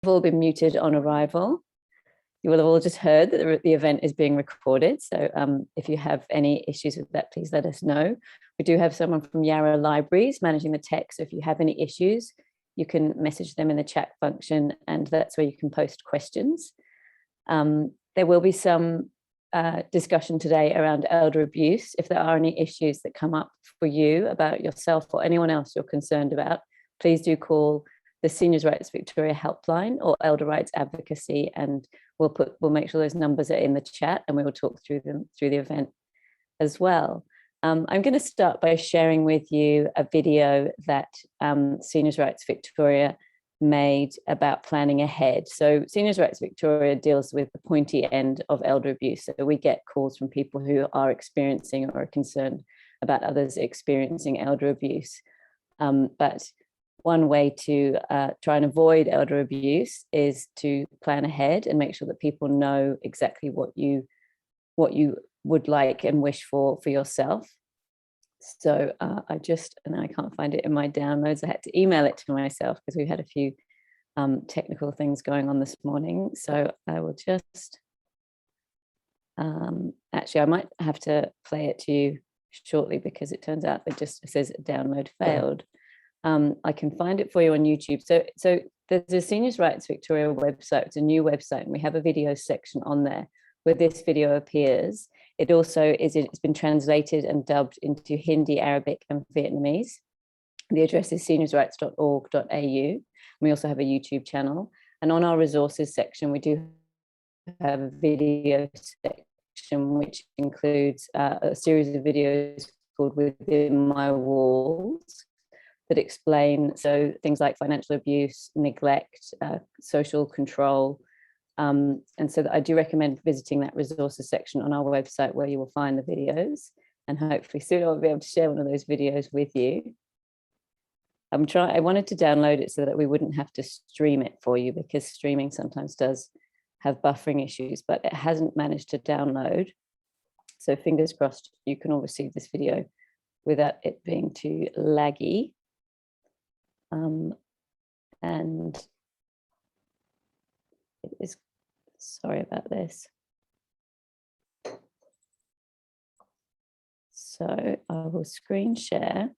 all been muted on arrival. You will have all just heard that the event is being recorded. So if you have any issues with that, please let us know. We do have someone from Yarra Libraries managing the tech. So if you have any issues, you can message them in the chat function, and that's where you can post questions. There will be some discussion today around elder abuse. If there are any issues that come up for you about yourself or anyone else you're concerned about, please do call the Seniors Rights Victoria Helpline or Elder Rights Advocacy, and we'll make sure those numbers are in the chat, and we will talk through them through the event as well. I'm going to start by sharing with you a video that Seniors Rights Victoria made about planning ahead. So Seniors Rights Victoria deals with the pointy end of elder abuse. So we get calls from people who are experiencing or are concerned about others experiencing elder abuse. But one way to try and avoid elder abuse is to plan ahead and make sure that people know exactly what you would like and wish for yourself. So I can't find it in my downloads. I had to email it to myself because we've had a few technical things going on this morning. So I will just, actually I might have to play it to you shortly because it turns out it says download failed. I can find it for you on YouTube. So there's a Seniors Rights Victoria website. It's a new website, and we have a video section on there where this video appears. It also it's been translated and dubbed into Hindi, Arabic, and Vietnamese. The address is seniorsrights.org.au. We also have a YouTube channel. And on our resources section, we do have a video section, which includes a series of videos called Within My Walls, that explain things like financial abuse, neglect, social control. And so I do recommend visiting that resources section on our website where you will find the videos, and hopefully soon I'll be able to share one of those videos with you. I wanted to download it so that we wouldn't have to stream it for you, because streaming sometimes does have buffering issues, but it hasn't managed to download. So fingers crossed you can all receive this video without it being too laggy. And it is, sorry about this. So I will screen share.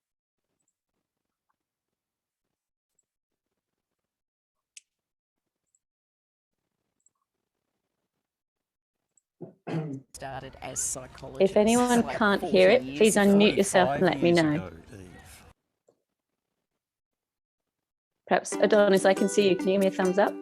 Started as psychologists. If anyone can't hear it, please unmute yourself and let me know. Perhaps, Adonis, I can see you. Can you give me a thumbs up?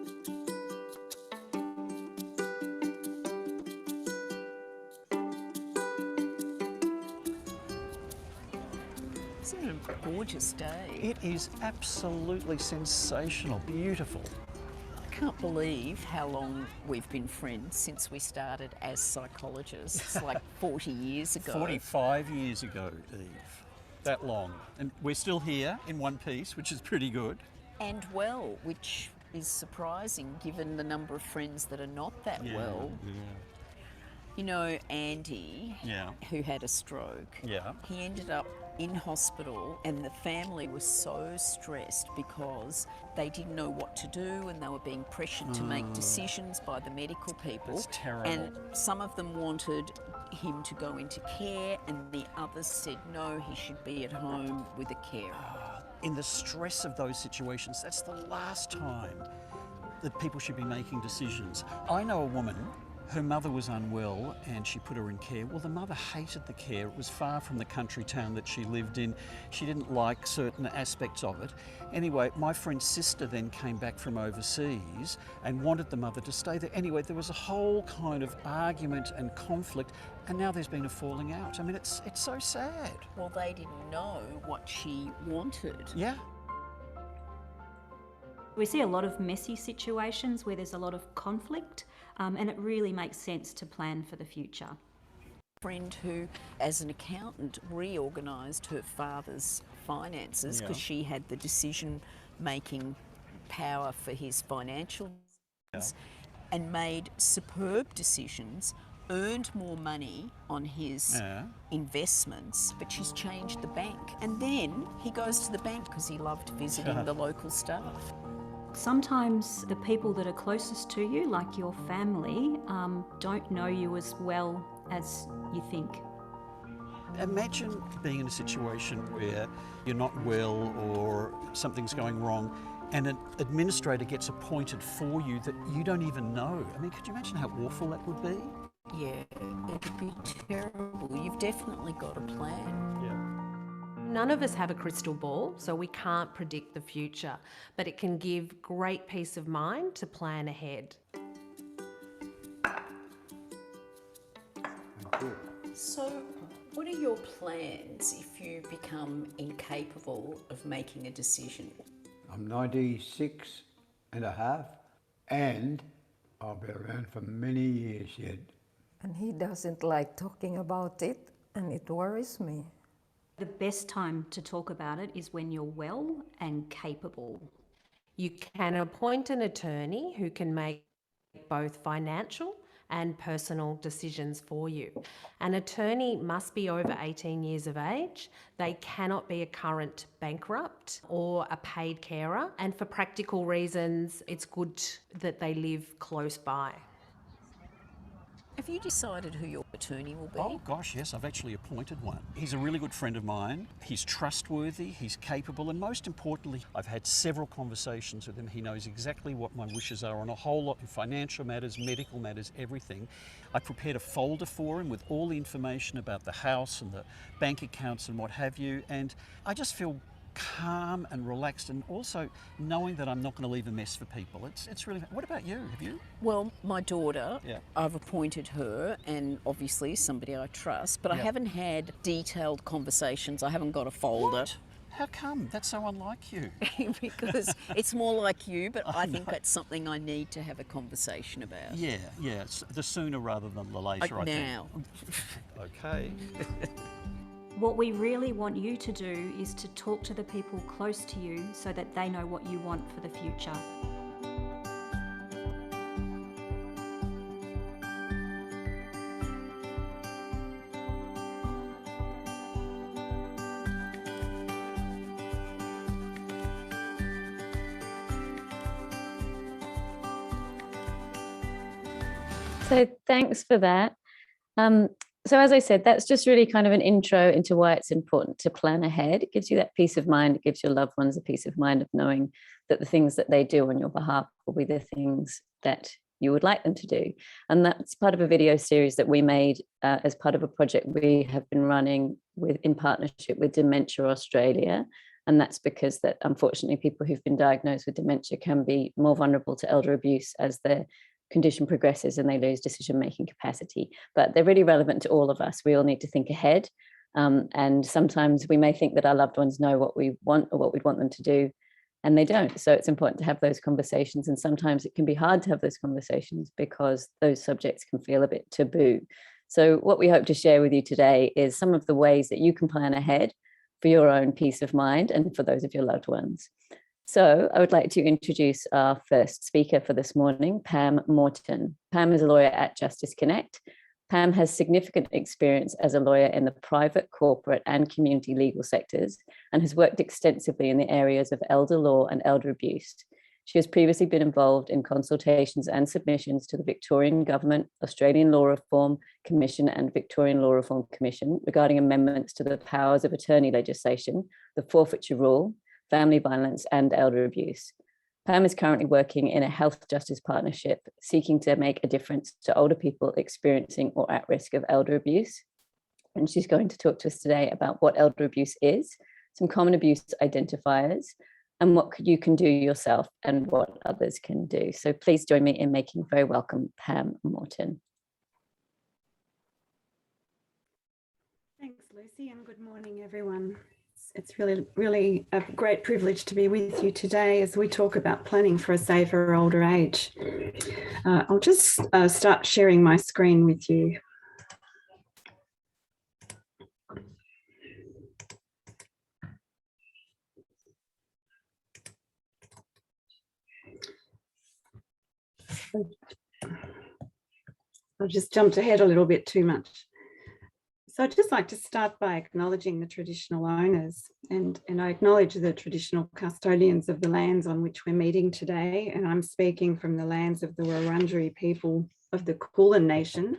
Isn't it a gorgeous day? It is absolutely sensational, beautiful. I can't believe how long we've been friends since we started as psychologists, like 40 years ago. 45 years ago, Eve. That long. And we're still here in one piece, which is pretty good. And well, which is surprising given the number of friends that are not that well. Yeah. You know, Andy, who had a stroke, he ended up in hospital, and the family was so stressed because they didn't know what to do, and they were being pressured to make decisions by the medical people. That's terrible. And some of them wanted him to go into care, and the others said no, he should be at home with a carer. In the stress of those situations, that's the last time that people should be making decisions. I know a woman, her mother was unwell and she put her in care. Well, the mother hated the care. It was far from the country town that she lived in. She didn't like certain aspects of it. Anyway, my friend's sister then came back from overseas and wanted the mother to stay there. Anyway, there was a whole kind of argument and conflict, and now there's been a falling out. I mean, it's so sad. Well, they didn't know what she wanted. Yeah. We see a lot of messy situations where there's a lot of conflict, and it really makes sense to plan for the future. A friend who, as an accountant, reorganised her father's finances because she had the decision-making power for his financial and made superb decisions, earned more money on his investments, but she's changed the bank. And then he goes to the bank because he loved visiting the local staff. Sometimes the people that are closest to you, like your family, don't know you as well as you think. Imagine being in a situation where you're not well or something's going wrong and an administrator gets appointed for you that you don't even know. I mean, could you imagine how awful that would be? Yeah, it would be terrible. You've definitely got a plan. Yeah. None of us have a crystal ball, so we can't predict the future, but it can give great peace of mind to plan ahead. So, what are your plans if you become incapable of making a decision? I'm 96 and a half, and I'll be around for many years yet. And he doesn't like talking about it, and it worries me. The best time to talk about it is when you're well and capable. You can appoint an attorney who can make both financial and personal decisions for you. An attorney must be over 18 years of age. They cannot be a current bankrupt or a paid carer. And for practical reasons, it's good that they live close by. Have you decided who your attorney will be? Oh gosh, yes, I've actually appointed one. He's a really good friend of mine. He's trustworthy, he's capable, and most importantly, I've had several conversations with him. He knows exactly what my wishes are on a whole lot of financial matters, medical matters, everything. I prepared a folder for him with all the information about the house and the bank accounts and what have you, and I just feel calm and relaxed, and also knowing that I'm not going to leave a mess for people. It's really. What about you? Have you? Well, my daughter, Yeah. I've appointed her, and obviously somebody I trust, but I Yeah. haven't had detailed conversations. I haven't got a folder. What? How come? That's so unlike you. Because it's more like you, but I think that's something I need to have a conversation about. Yeah, the sooner rather than the later, Like I now. think. Okay. What we really want you to do is to talk to the people close to you so that they know what you want for the future. So thanks for that. So as I said, that's just really kind of an intro into why it's important to plan ahead. It gives you that peace of mind. It gives your loved ones a peace of mind of knowing that the things that they do on your behalf will be the things that you would like them to do. And that's part of a video series that we made as part of a project we have been running in partnership with Dementia Australia. And that's because that unfortunately people who've been diagnosed with dementia can be more vulnerable to elder abuse as their condition progresses and they lose decision-making capacity. But they're really relevant to all of us. We all need to think ahead. And sometimes we may think that our loved ones know what we want or what we'd want them to do, and they don't. So it's important to have those conversations. And sometimes it can be hard to have those conversations because those subjects can feel a bit taboo. So what we hope to share with you today is some of the ways that you can plan ahead for your own peace of mind and for those of your loved ones. So I would like to introduce our first speaker for this morning, Pam Morton. Pam is a lawyer at Justice Connect. Pam has significant experience as a lawyer in the private, corporate and community legal sectors and has worked extensively in the areas of elder law and elder abuse. She has previously been involved in consultations and submissions to the Victorian Government, Australian Law Reform Commission and Victorian Law Reform Commission regarding amendments to the powers of attorney legislation, the forfeiture rule, family violence and elder abuse. Pam is currently working in a health justice partnership seeking to make a difference to older people experiencing or at risk of elder abuse. And she's going to talk to us today about what elder abuse is, some common abuse identifiers, and what you can do yourself and what others can do. So please join me in making very welcome Pam Morton. Thanks, Lucy, and good morning, everyone. It's really a great privilege to be with you today as we talk about planning for a safer older age. I'll just start sharing my screen with you. I just jumped ahead a little bit too much. So I'd just like to start by acknowledging the traditional owners, and I acknowledge the traditional custodians of the lands on which we're meeting today. And I'm speaking from the lands of the Wurundjeri people of the Kulin Nation.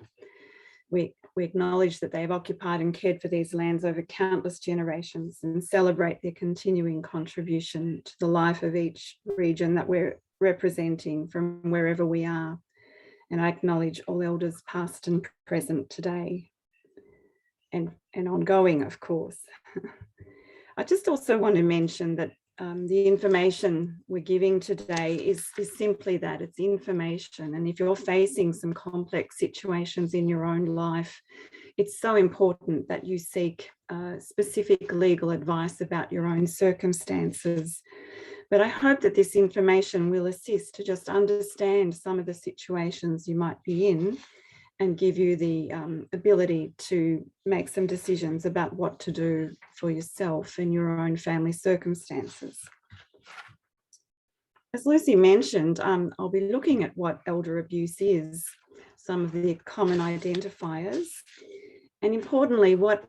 We acknowledge that they've occupied and cared for these lands over countless generations and celebrate their continuing contribution to the life of each region that we're representing from wherever we are. And I acknowledge all elders past and present today and ongoing, of course. I just also want to mention that the information we're giving today is simply that, it's information. And if you're facing some complex situations in your own life, it's so important that you seek specific legal advice about your own circumstances. But I hope that this information will assist to just understand some of the situations you might be in and give you the ability to make some decisions about what to do for yourself in your own family circumstances. As Lucy mentioned, I'll be looking at what elder abuse is, some of the common identifiers, and importantly, what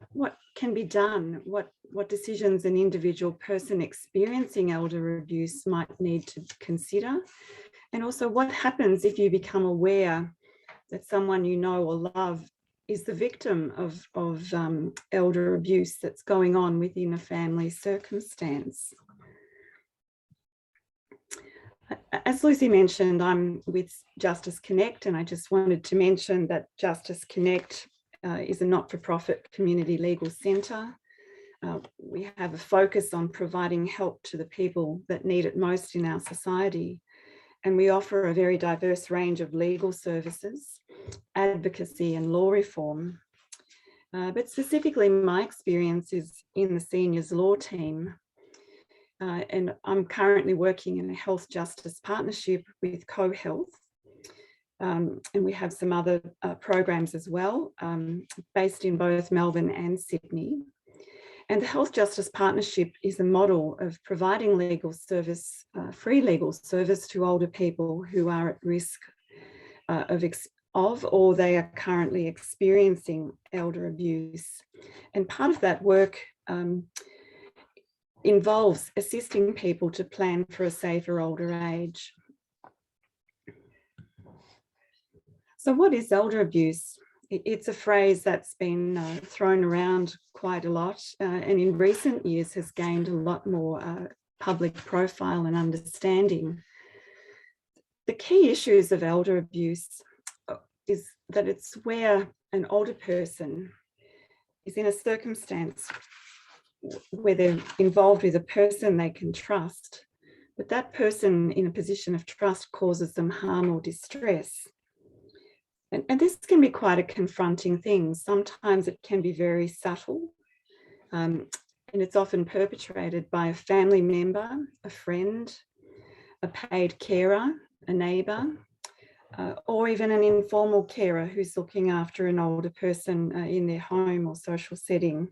can be done, what decisions an individual person experiencing elder abuse might need to consider, and also what happens if you become aware that someone you know or love is the victim of elder abuse that's going on within a family circumstance. As Lucy mentioned, I'm with Justice Connect, and I just wanted to mention that Justice Connect is a not-for-profit community legal centre. We have a focus on providing help to the people that need it most in our society. And we offer a very diverse range of legal services, advocacy and law reform. But specifically, my experience is in the seniors law team. And I'm currently working in a health justice partnership with CoHealth. And we have some other programs as well, based in both Melbourne and Sydney. And the Health Justice Partnership is a model of providing legal service, free legal service to older people who are at risk of or they are currently experiencing elder abuse. And part of that work involves assisting people to plan for a safer older age. So what is elder abuse? It's a phrase that's been thrown around quite a lot and in recent years has gained a lot more public profile and understanding. The key issues of elder abuse is that it's where an older person is in a circumstance where they're involved with a person they can trust, but that person in a position of trust causes them harm or distress. And this can be quite a confronting thing. Sometimes it can be very subtle, and it's often perpetrated by a family member, a friend, a paid carer, a neighbour, or even an informal carer who's looking after an older person in their home or social setting.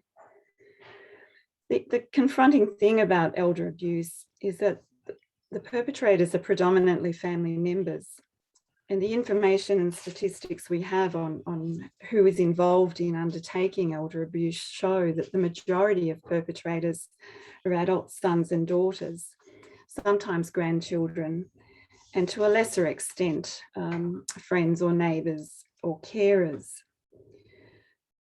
The confronting thing about elder abuse is that the perpetrators are predominantly family members. And the information and statistics we have on who is involved in undertaking elder abuse show that the majority of perpetrators are adult sons and daughters, sometimes grandchildren, and to a lesser extent, friends or neighbours or carers.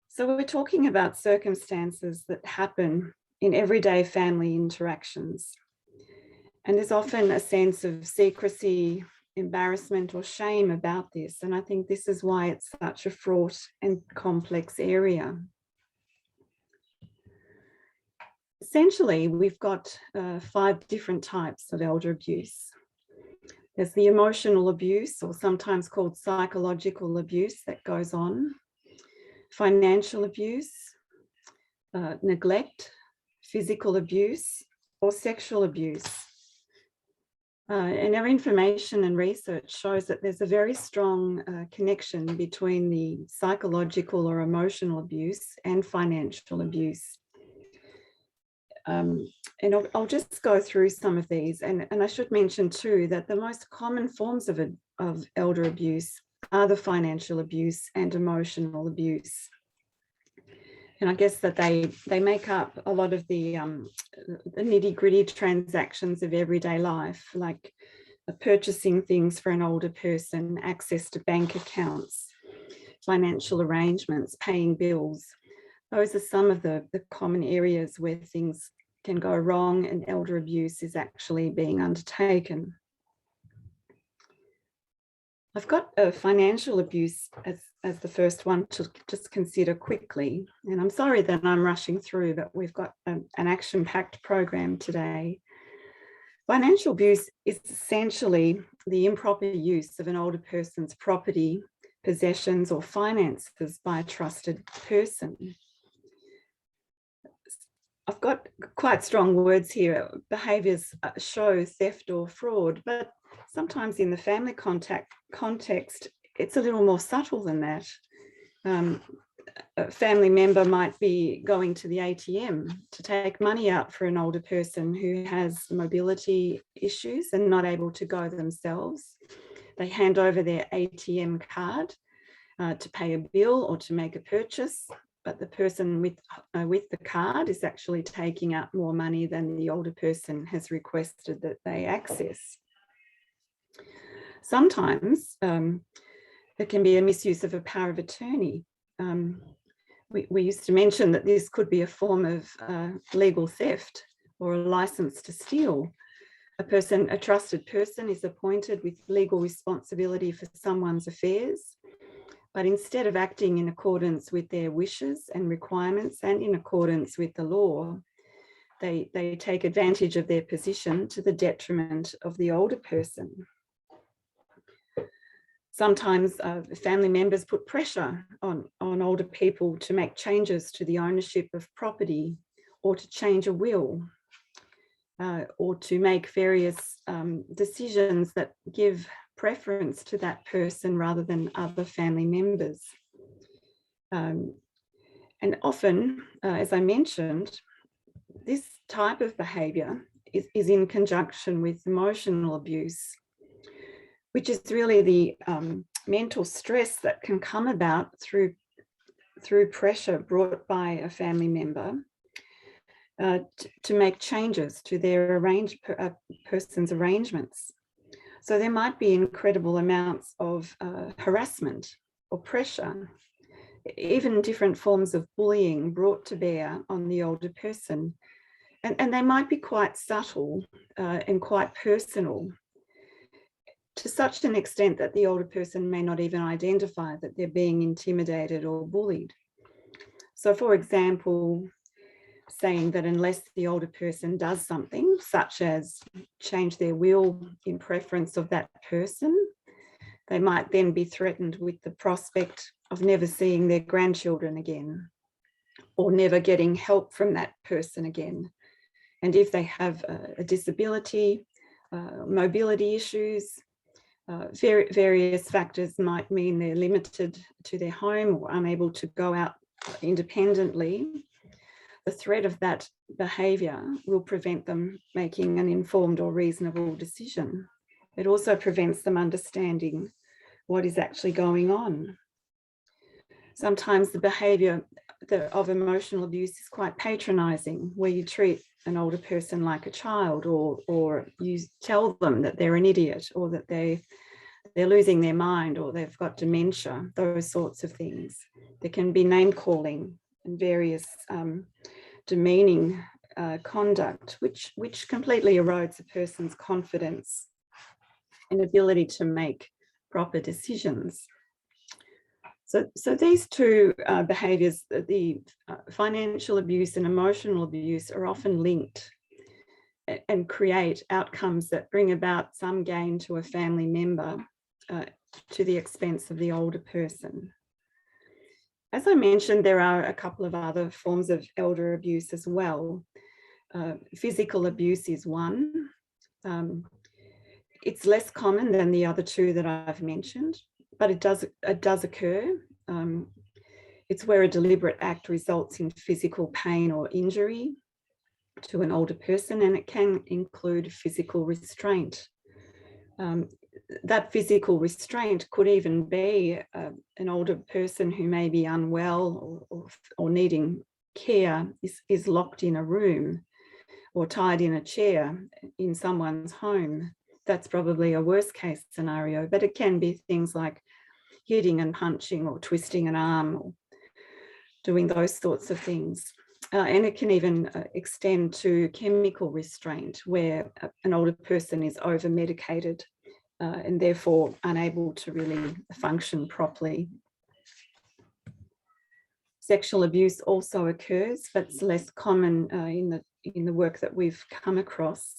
So we're talking about circumstances that happen in everyday family interactions. And there's often a sense of secrecy, embarrassment or shame about this. And I think this is why it's such a fraught and complex area. Essentially, we've got 5 different types of elder abuse. There's the emotional abuse, or sometimes called psychological abuse, that goes on, financial abuse, neglect, physical abuse, or sexual abuse. And our information and research shows that there's a very strong connection between the psychological or emotional abuse and financial abuse. And I'll just go through some of these. And I should mention too that the most common forms of elder abuse are the financial abuse and emotional abuse. And I guess that they make up a lot of the nitty-gritty transactions of everyday life, like purchasing things for an older person, access to bank accounts, financial arrangements, paying bills. Those are some of the common areas where things can go wrong and elder abuse is actually being undertaken. I've got financial abuse as the first one to just consider quickly. And I'm sorry that I'm rushing through, but we've got an action-packed program today. Financial abuse is essentially the improper use of an older person's property, possessions, or finances by a trusted person. I've got quite strong words here. Behaviours show theft or fraud, but sometimes in the family context, it's a little more subtle than that. A family member might be going to the ATM to take money out for an older person who has mobility issues and not able to go themselves. They hand over their ATM card to pay a bill or to make a purchase, but the person with the card is actually taking out more money than the older person has requested that they access. Sometimes there can be a misuse of a power of attorney. We used to mention that this could be a form of legal theft or a license to steal. A trusted person is appointed with legal responsibility for someone's affairs, but instead of acting in accordance with their wishes and requirements and in accordance with the law, they take advantage of their position to the detriment of the older person. Sometimes family members put pressure on older people to make changes to the ownership of property or to change a will or to make various decisions that give preference to that person rather than other family members. And often, as I mentioned, this type of behaviour is in conjunction with emotional abuse, which is really the mental stress that can come about through pressure brought by a family member to make changes to their person's arrangements. So there might be incredible amounts of harassment or pressure, even different forms of bullying brought to bear on the older person. And they might be quite subtle and quite personal, to such an extent that the older person may not even identify that they're being intimidated or bullied. So for example, saying that unless the older person does something, such as change their will in preference of that person, they might then be threatened with the prospect of never seeing their grandchildren again, or never getting help from that person again. And if they have a disability, mobility issues, various factors might mean they're limited to their home or unable to go out independently. The threat of that behaviour will prevent them making an informed or reasonable decision. It also prevents them understanding what is actually going on. Sometimes the behaviour of emotional abuse is quite patronising, where you treat an older person like a child, or you tell them that they're an idiot, or that they're losing their mind, or they've got dementia, those sorts of things. There can be name calling and various demeaning conduct, which completely erodes a person's confidence and ability to make proper decisions. So these two behaviours, the financial abuse and emotional abuse, are often linked and create outcomes that bring about some gain to a family member to the expense of the older person. As I mentioned, there are a couple of other forms of elder abuse as well. Physical abuse is one. It's less common than the other two that I've mentioned, but it does occur. It's where a deliberate act results in physical pain or injury to an older person, and it can include physical restraint. that physical restraint could even be an older person who may be unwell or needing care is locked in a room or tied in a chair in someone's home. That's probably a worst case scenario, but it can be things like hitting and punching or twisting an arm or doing those sorts of things. And it can even extend to chemical restraint, where an older person is over-medicated and therefore unable to really function properly. Sexual abuse also occurs, but it's less common in the work that we've come across.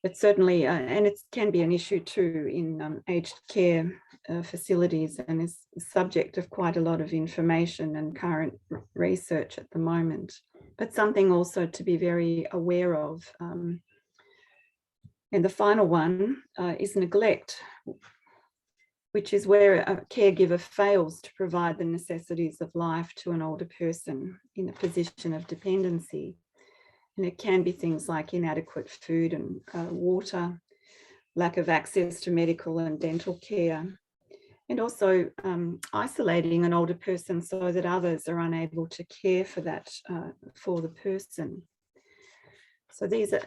But certainly, and it can be an issue too in aged care facilities, and is the subject of quite a lot of information and current research at the moment. But something also to be very aware of. And the final one is neglect, which is where a caregiver fails to provide the necessities of life to an older person in a position of dependency. And it can be things like inadequate food and water, lack of access to medical and dental care, and also isolating an older person so that others are unable to care for that, for the person. So these are,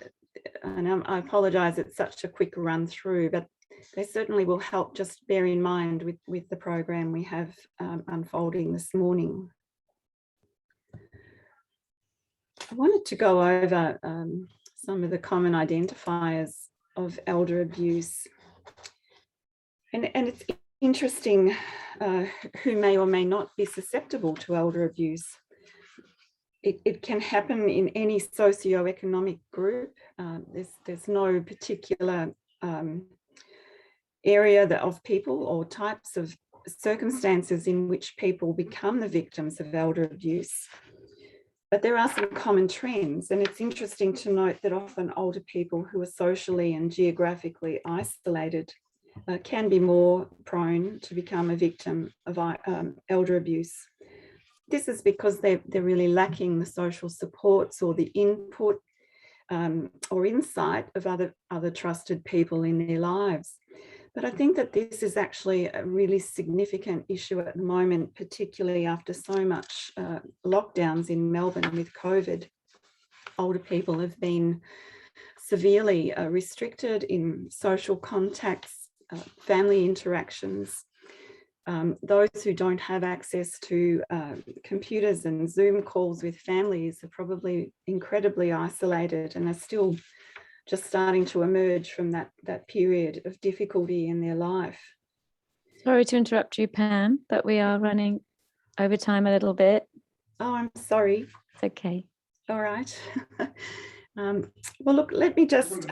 and I apologise, it's such a quick run through, but they certainly will help. Just bear in mind with the program we have unfolding this morning. I wanted to go over some of the common identifiers of elder abuse. And it's interesting who may or may not be susceptible to elder abuse. It can happen in any socioeconomic group. There's no particular area of people or types of circumstances in which people become the victims of elder abuse. But there are some common trends, and it's interesting to note that often older people who are socially and geographically isolated can be more prone to become a victim of elder abuse. This is because they're really lacking the social supports or the input or insight of other trusted people in their lives. But I think that this is actually a really significant issue at the moment, particularly after so much lockdowns in Melbourne with COVID. Older people have been severely restricted in social contacts, family interactions. Those who don't have access to computers and Zoom calls with families are probably incredibly isolated and are still just starting to emerge from that period of difficulty in their life. Sorry to interrupt you, Pam, but we are running over time a little bit. Oh, I'm sorry. It's okay. All right. Well, look, let me just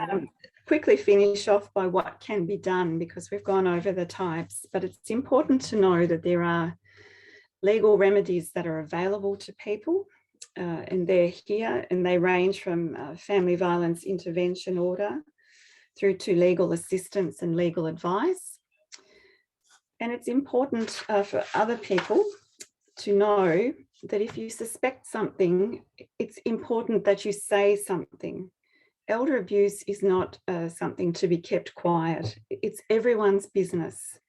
quickly finish off by what can be done, because we've gone over the types, but it's important to know that there are legal remedies that are available to people. And they're here, and they range from family violence intervention order through to legal assistance and legal advice. And it's important for other people to know that if you suspect something, it's important that you say something. Elder abuse is not something to be kept quiet. It's everyone's business.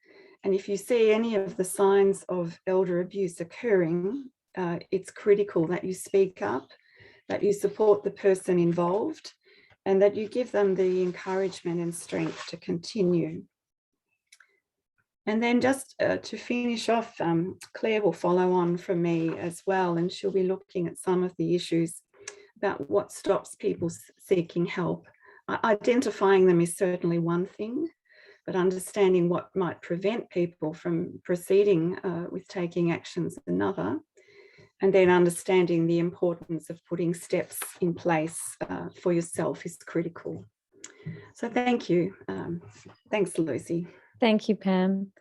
And if you see any of the signs of elder abuse occurring, it's critical that you speak up, that you support the person involved, and that you give them the encouragement and strength to continue. And then just to finish off, Claire will follow on from me as well, and she'll be looking at some of the issues about what stops people seeking help. Identifying them is certainly one thing, but understanding what might prevent people from proceeding with taking actions is another. And then understanding the importance of putting steps in place for yourself is critical. So thank you. Thanks, Lucy. Thank you, Pam.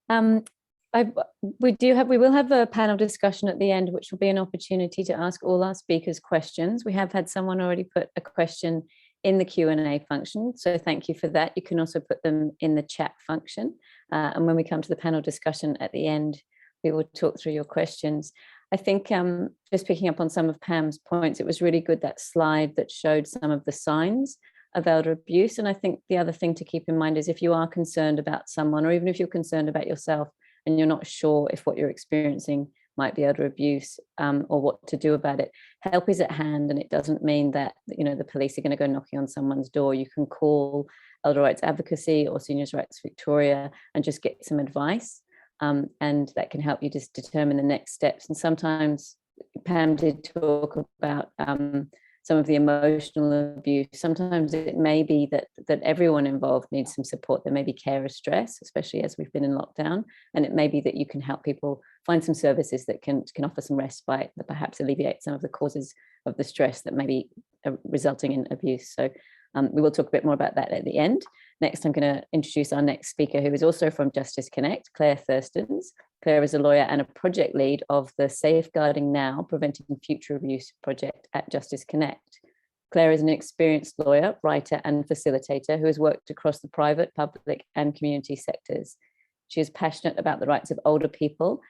We will have a panel discussion at the end, which will be an opportunity to ask all our speakers questions. We have had someone already put a question in the Q&A function, so thank you for that. You can also put them in the chat function. And when we come to the panel discussion at the end, we will talk through your questions. I think just picking up on some of Pam's points, it was really good, that slide that showed some of the signs of elder abuse. And I think the other thing to keep in mind is if you are concerned about someone, or even if you're concerned about yourself and you're not sure if what you're experiencing might be elder abuse, or what to do about it, help is at hand. And it doesn't mean that, you know, the police are going to go knocking on someone's door. You can call Elder Rights Advocacy or Seniors Rights Victoria and just get some advice, and that can help you just determine the next steps. And sometimes Pam did talk about some of the emotional abuse. Sometimes it may be that everyone involved needs some support. There may be carer stress, especially as we've been in lockdown, and it may be that you can help people find some services that can offer some respite, that perhaps alleviate some of the causes of the stress that may be resulting in abuse. So we will talk a bit more about that at the end. Next, I'm going to introduce our next speaker, who is also from Justice Connect, Claire Thurston. Claire is a lawyer and a project lead of the Safeguarding Now, Preventing Future Abuse project at Justice Connect. Claire is an experienced lawyer, writer and facilitator who has worked across the private, public and community sectors. She is passionate about the rights of older people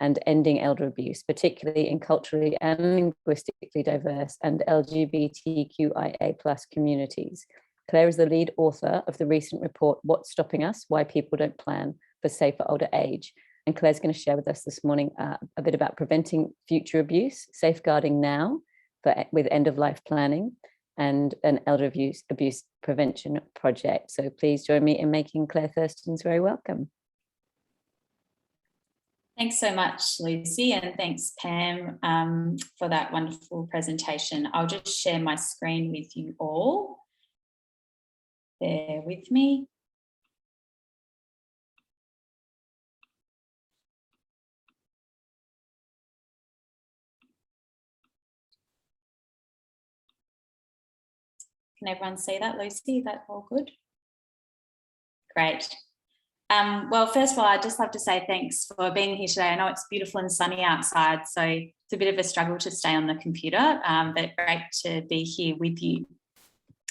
and ending elder abuse, particularly in culturally and linguistically diverse and LGBTQIA+ communities. Claire is the lead author of the recent report, What's Stopping Us? Why People Don't Plan for Safer Older Age. And Claire's going to share with us this morning a bit about preventing future abuse, safeguarding now with end-of-life planning, and an elder abuse prevention project. So please join me in making Claire Thurston's very welcome. Thanks so much, Lucy, and thanks, Pam, for that wonderful presentation. I'll just share my screen with you all. Bear with me. Can everyone see that, Lucy? Is that all good? Great. Well, first of all, I'd just love to say thanks for being here today. I know it's beautiful and sunny outside, so it's a bit of a struggle to stay on the computer, but great to be here with you.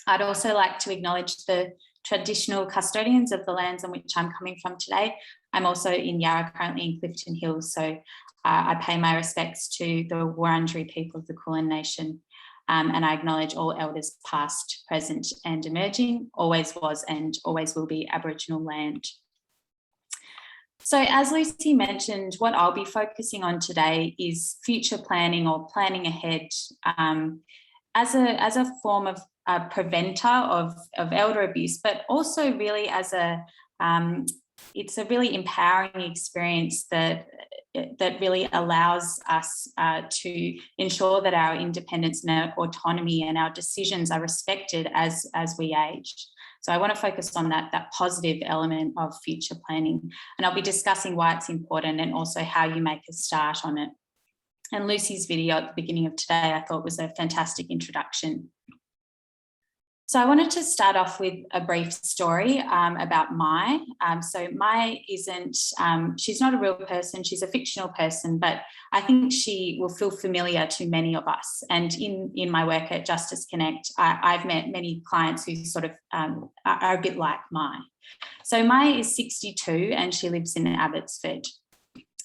I'd also like to acknowledge the traditional custodians of the lands on which I'm coming from today. I'm also in Yarra, currently in Clifton Hills, so I pay my respects to the Wurundjeri people of the Kulin Nation, and I acknowledge all elders past, present and emerging, always was and always will be Aboriginal land. So as Lucy mentioned, what I'll be focusing on today is future planning or planning ahead as a form of preventer of elder abuse, but also really as it's a really empowering experience that really allows us to ensure that our independence and our autonomy and our decisions are respected as we age. So I want to focus on that positive element of future planning, and I'll be discussing why it's important and also how you make a start on it. And Lucy's video at the beginning of today I thought was a fantastic introduction. So I wanted to start off with a brief story about Mai. So Mai isn't, she's not a real person, she's a fictional person, but I think she will feel familiar to many of us. And in my work at Justice Connect, I've met many clients who sort of are a bit like Mai. So Mai is 62 and she lives in Abbotsford.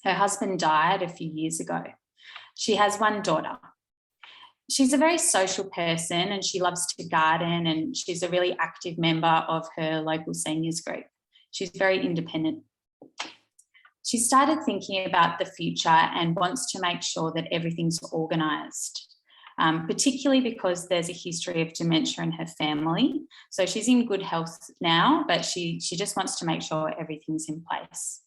Her husband died a few years ago. She has one daughter. She's a very social person and she loves to garden, and she's a really active member of her local seniors group. She's very independent. She started thinking about the future and wants to make sure that everything's organised, particularly because there's a history of dementia in her family. So she's in good health now, but she just wants to make sure everything's in place.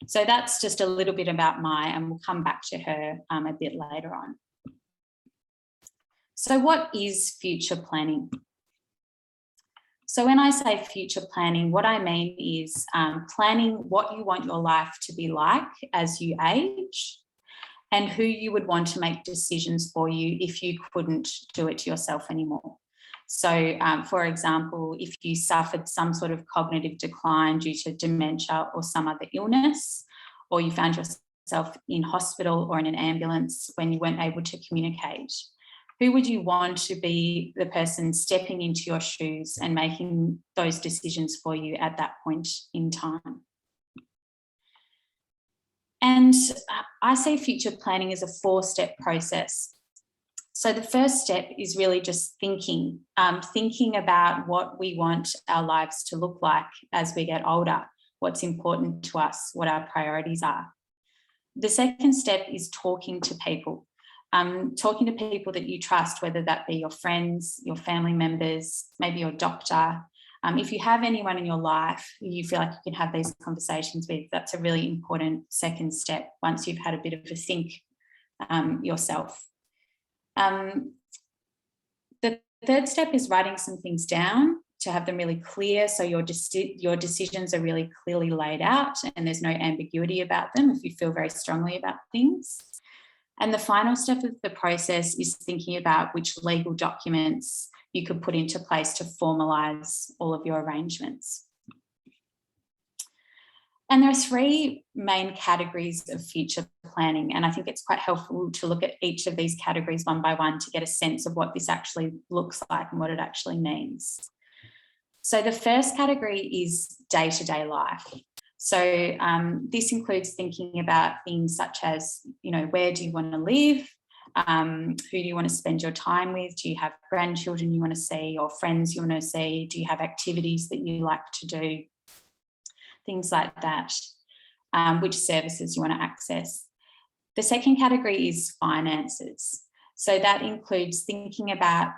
So that's just a little bit about Mai, and we'll come back to her a bit later on. So what is future planning? So when I say future planning, what I mean is planning what you want your life to be like as you age, and who you would want to make decisions for you if you couldn't do it yourself anymore. So for example, if you suffered some sort of cognitive decline due to dementia or some other illness, or you found yourself in hospital or in an ambulance when you weren't able to communicate, who would you want to be the person stepping into your shoes and making those decisions for you at that point in time? And I say future planning is a 4-step process. So the first step is really just thinking about what we want our lives to look like as we get older, what's important to us, what our priorities are. The second step is talking to people. Talking to people that you trust, whether that be your friends, your family members, maybe your doctor. If you have anyone in your life who you feel like you can have these conversations with, that's a really important second step once you've had a bit of a think yourself. The third step is writing some things down to have them really clear, so your decisions are really clearly laid out and there's no ambiguity about them if you feel very strongly about things. And the final step of the process is thinking about which legal documents you could put into place to formalise all of your arrangements. And there are three main categories of future planning, and I think it's quite helpful to look at each of these categories one by one to get a sense of what this actually looks like and what it actually means. So the first category is day-to-day life. So this includes thinking about things such as, where do you want to live? Who do you want to spend your time with? Do you have grandchildren you want to see or friends you want to see? Do you have activities that you like to do? Things like that, which services you want to access. The second category is finances. So that includes thinking about,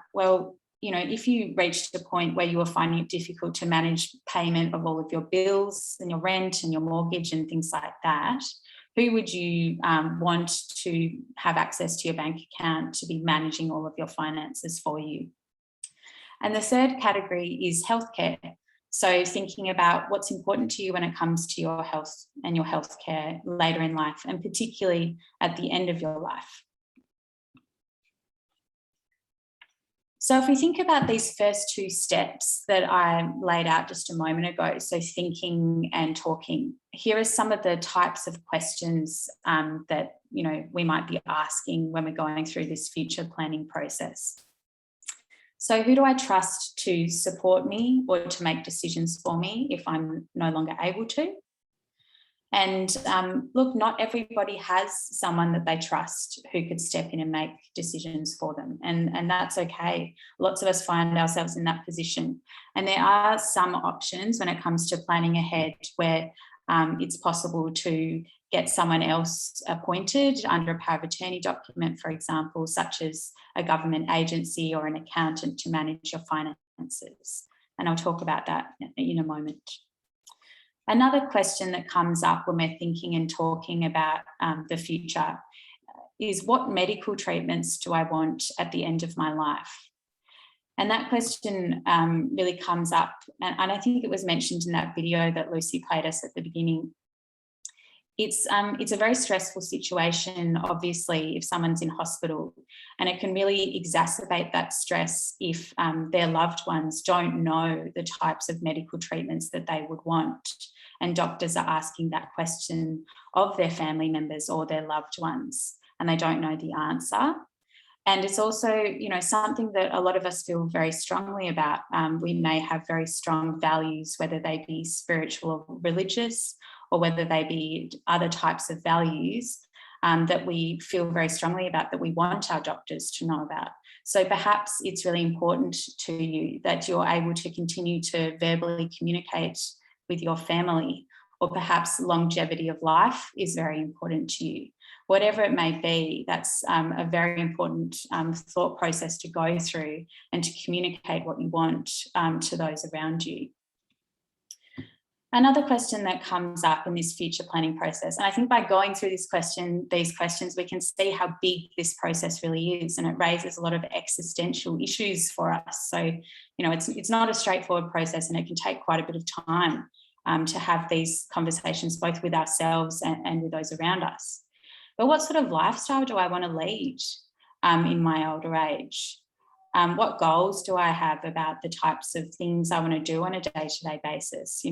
if you reached a point where you were finding it difficult to manage payment of all of your bills and your rent and your mortgage and things like that, who would you want to have access to your bank account to be managing all of your finances for you? And the third category is healthcare. So thinking about what's important to you when it comes to your health and your healthcare later in life, and particularly at the end of your life. So if we think about these first two steps that I laid out just a moment ago, so thinking and talking, here are some of the types of questions that we might be asking when we're going through this future planning process. So who do I trust to support me or to make decisions for me if I'm no longer able to? And look, not everybody has someone that they trust who could step in and make decisions for them. And that's okay. Lots of us find ourselves in that position. And there are some options when it comes to planning ahead where it's possible to get someone else appointed under a power of attorney document, for example, such as a government agency or an accountant to manage your finances. And I'll talk about that in a moment. Another question that comes up when we're thinking and talking about the future is, what medical treatments do I want at the end of my life? And that question really comes up, and I think it was mentioned in that video that Lucy played us at the beginning. It's a very stressful situation, obviously, if someone's in hospital, and it can really exacerbate that stress if their loved ones don't know the types of medical treatments that they would want. And doctors are asking that question of their family members or their loved ones, and they don't know the answer. And it's also, something that a lot of us feel very strongly about. We may have very strong values, whether they be spiritual or religious, or whether they be other types of values that we feel very strongly about, that we want our doctors to know about. So perhaps it's really important to you that you're able to continue to verbally communicate with your family, or perhaps longevity of life is very important to you. Whatever it may be, that's a very important thought process to go through and to communicate what you want to those around you. Another question that comes up in this future planning process, and I think by going through these questions, we can see how big this process really is, and it raises a lot of existential issues for us. So, it's not a straightforward process, and it can take quite a bit of time to have these conversations, both with ourselves and with those around us. But what sort of lifestyle do I want to lead in my older age? What goals do I have about the types of things I want to do on a day-to-day basis?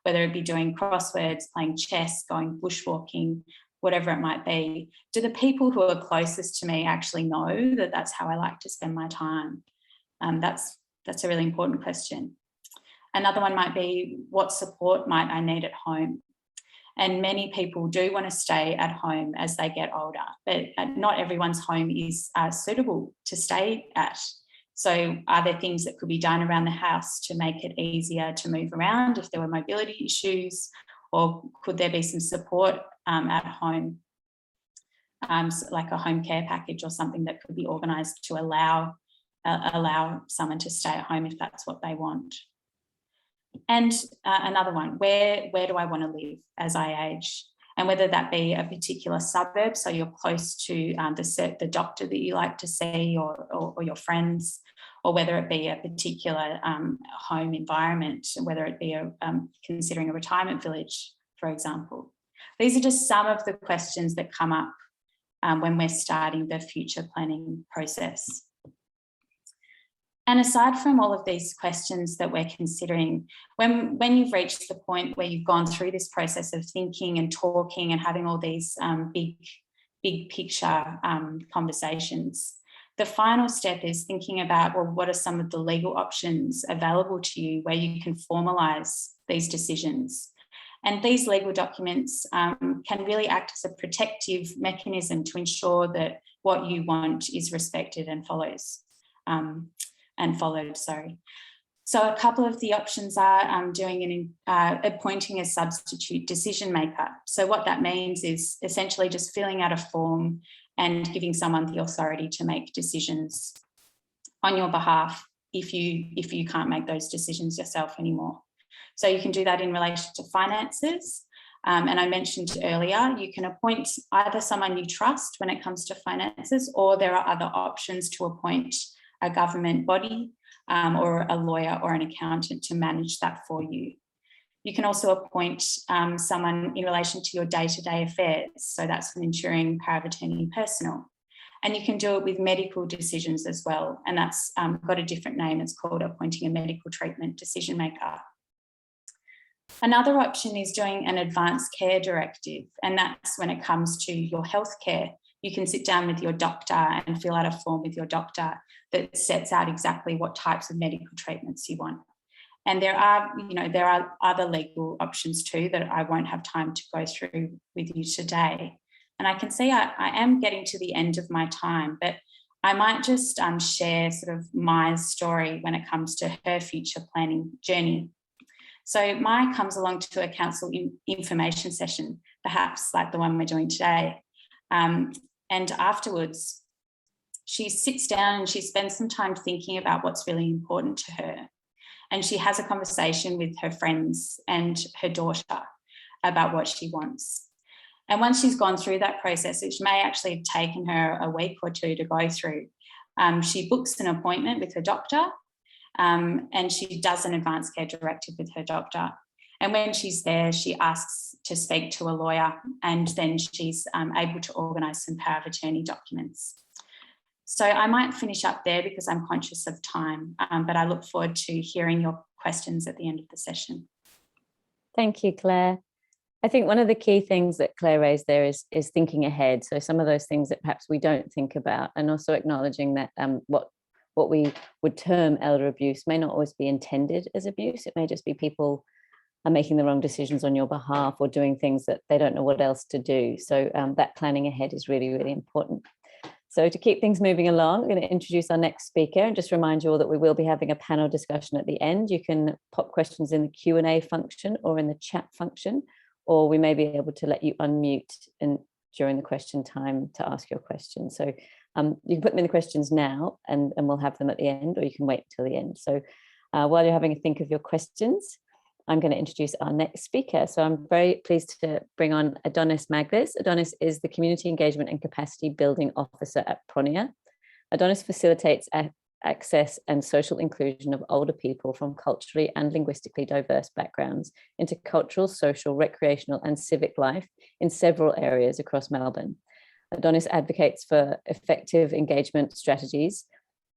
Whether it be doing crosswords, playing chess, going bushwalking, whatever it might be. Do the people who are closest to me actually know that that's how I like to spend my time? That's a really important question. Another one might be, what support might I need at home? And many people do want to stay at home as they get older, but not everyone's home is suitable to stay at. So are there things that could be done around the house to make it easier to move around if there were mobility issues, or could there be some support at home, so like a home care package or something that could be organised to allow someone to stay at home if that's what they want? And another one, where do I want to live as I age? And whether that be a particular suburb, so you're close to the doctor that you like to see, or your friends, or whether it be a particular home environment, whether it be considering a retirement village, for example. These are just some of the questions that come up when we're starting the future planning process. And aside from all of these questions that we're considering, when you've reached the point where you've gone through this process of thinking and talking and having all these big picture conversations, the final step is thinking about, well, what are some of the legal options available to you where you can formalise these decisions? And these legal documents can really act as a protective mechanism to ensure that what you want is respected and followed. So a couple of the options are appointing a substitute decision maker. So what that means is essentially just filling out a form and giving someone the authority to make decisions on your behalf if you can't make those decisions yourself anymore. So you can do that in relation to finances. And I mentioned earlier, you can appoint either someone you trust when it comes to finances, or there are other options to appoint a government body or a lawyer or an accountant to manage that for you. You can also appoint someone in relation to your day-to-day affairs. So that's an ensuring power of attorney and personal. And you can do it with medical decisions as well. And that's got a different name. It's called appointing a medical treatment decision maker. Another option is doing an advanced care directive. And that's when it comes to your health care. You can sit down with your doctor and fill out a form with your doctor that sets out exactly what types of medical treatments you want. And there are other legal options too that I won't have time to go through with you today. And I can see I am getting to the end of my time, but I might just share sort of my story when it comes to her future planning journey. So Mai comes along to a council information session, perhaps like the one we're doing today. And afterwards, she sits down and she spends some time thinking about what's really important to her. And she has a conversation with her friends and her daughter about what she wants. And once she's gone through that process, which may actually have taken her a week or two to go through, she books an appointment with her doctor, and she does an advanced care directive with her doctor. And when she's there, she asks to speak to a lawyer, and then she's able to organise some power of attorney documents. So I might finish up there because I'm conscious of time, but I look forward to hearing your questions at the end of the session. Thank you, Claire. I think one of the key things that Claire raised there is thinking ahead. So some of those things that perhaps we don't think about, and also acknowledging that what we would term elder abuse may not always be intended as abuse. It may just be people are making the wrong decisions on your behalf or doing things that they don't know what else to do. So that planning ahead is really, really important. So to keep things moving along, I'm going to introduce our next speaker and just remind you all that we will be having a panel discussion at the end. You can pop questions in the Q&A function or in the chat function, or we may be able to let you unmute during the question time to ask your question. So you can put them in the questions now and we'll have them at the end, or you can wait till the end. So while you're having a think of your questions, I'm going to introduce our next speaker. So I'm very pleased to bring on Adonis Maglis. Adonis is the Community Engagement and Capacity Building Officer at Pronia. Adonis facilitates access and social inclusion of older people from culturally and linguistically diverse backgrounds into cultural, social, recreational and civic life in several areas across Melbourne. Adonis advocates for effective engagement strategies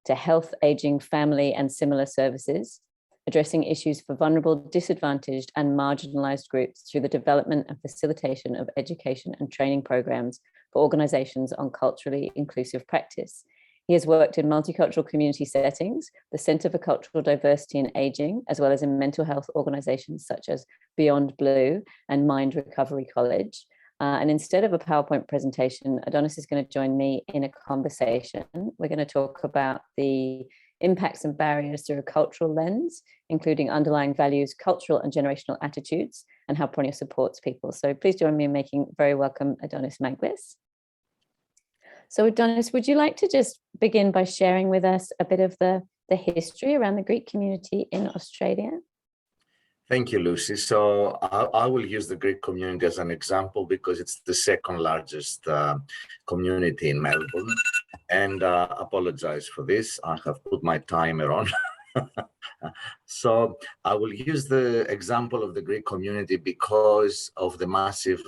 to health, ageing, family and similar services, addressing issues for vulnerable, disadvantaged and marginalised groups through the development and facilitation of education and training programs for organisations on culturally inclusive practice. He has worked in multicultural community settings, the Centre for Cultural Diversity and Ageing, as well as in mental health organisations such as Beyond Blue and Mind Recovery College. And instead of a PowerPoint presentation, Adonis is going to join me in a conversation. We're going to talk about the impacts and barriers through a cultural lens, including underlying values, cultural and generational attitudes, and how Appointing supports people. So please join me in making very welcome Adonis Maglis. So Adonis, would you like to just begin by sharing with us a bit of the history around the Greek community in Australia? Thank you, Lucy. So I will use the Greek community as an example because it's the second largest community in Melbourne. And apologize for this. I have put my timer on. So I will use the example of the Greek community because of the massive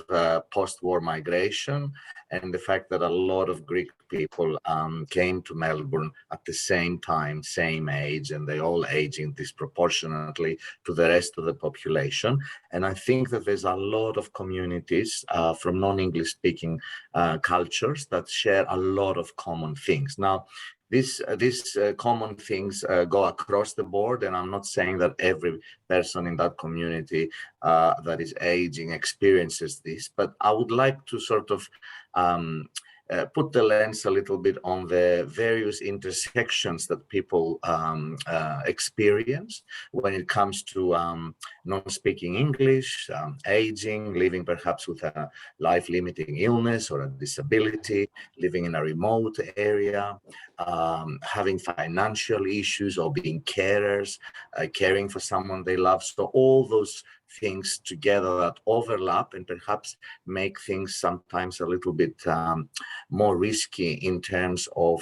post-war migration and the fact that a lot of Greek people came to Melbourne at the same time, same age, and they all aging disproportionately to the rest of the population. And I think that there's a lot of communities from non-English speaking cultures that share a lot of common things. Now, these common things go across the board, and I'm not saying that every person in that community that is aging experiences this, but I would like to sort of put the lens a little bit on the various intersections that people experience when it comes to not speaking English, aging, living perhaps with a life-limiting illness or a disability, living in a remote area, having financial issues or being carers, caring for someone they love. So all those things together that overlap and perhaps make things sometimes a little bit more risky in terms of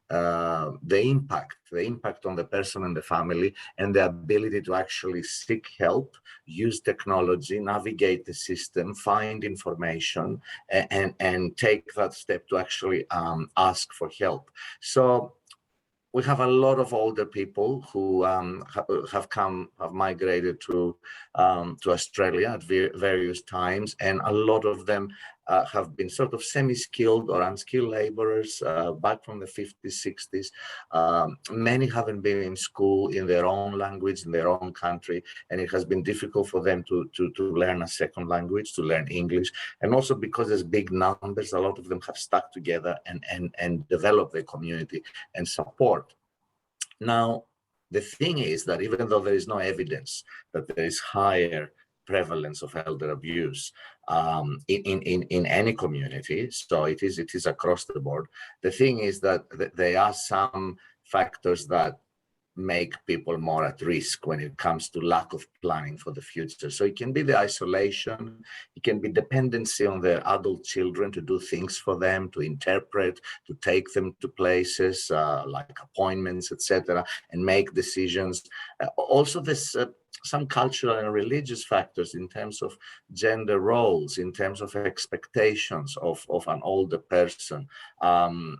the impact on the person and the family, and the ability to actually seek help, use technology, navigate the system, find information, and take that step to actually ask for help. So we have a lot of older people who have migrated to Australia at various times, and a lot of them have been sort of semi-skilled or unskilled laborers back from the 50s, 60s. Many haven't been in school in their own language, in their own country, and it has been difficult for them to learn a second language, to learn English. And also because there's big numbers, a lot of them have stuck together and developed their community and support. Now, the thing is that even though there is no evidence that there is higher prevalence of elder abuse in any community, so it is across the board, the thing is that there are some factors that make people more at risk when it comes to lack of planning for the future. So it can be the isolation, it can be dependency on their adult children to do things for them, to interpret, to take them to places like appointments, etc., and make decisions. Also, there's some cultural and religious factors in terms of gender roles, in terms of expectations of an older person. And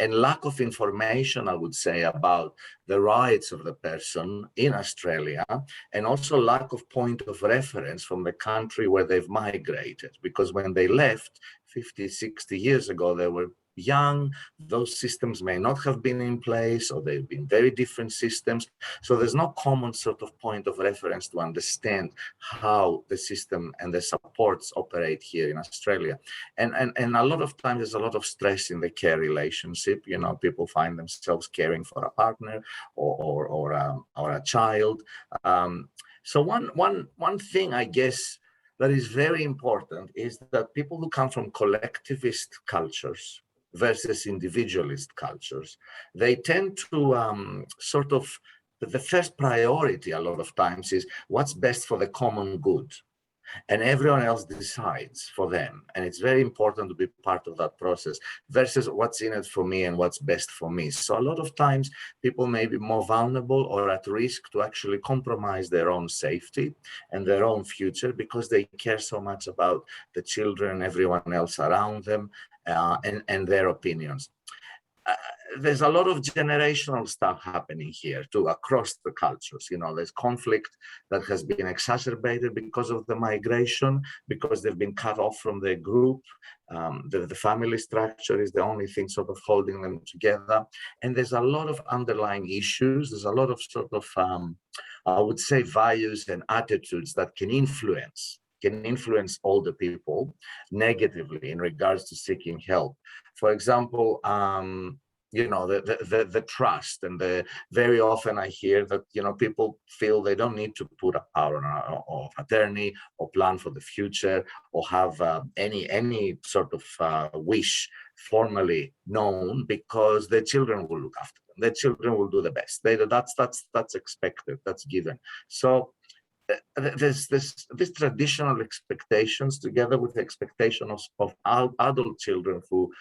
lack of information, I would say, about the rights of the person in Australia, and also lack of point of reference from the country where they've migrated. Because when they left 50, 60 years ago, they were young, those systems may not have been in place, or they've been very different systems. So there's no common sort of point of reference to understand how the system and the supports operate here in Australia. And a lot of times there's a lot of stress in the care relationship. You know, people find themselves caring for a partner or a child. So one thing, I guess, that is very important is that people who come from collectivist cultures versus individualist cultures, they tend to sort of, the first priority a lot of times is what's best for the common good. And everyone else decides for them. And it's very important to be part of that process versus what's in it for me and what's best for me. So a lot of times people may be more vulnerable or at risk to actually compromise their own safety and their own future because they care so much about the children and everyone else around them and their opinions. There's a lot of generational stuff happening here too, across the cultures. You know, there's conflict that has been exacerbated because of the migration, because they've been cut off from their group. The family structure is the only thing sort of holding them together. And there's a lot of underlying issues. There's a lot of sort of I would say, values and attitudes that can influence older people negatively in regards to seeking help. For example, the trust, and very often I hear that people feel they don't need to put a power of attorney or plan for the future or have any sort of wish formally known, because their children will look after them. Their children will do the best. That's expected. That's given. So there's this traditional expectations together with the expectations of adult children who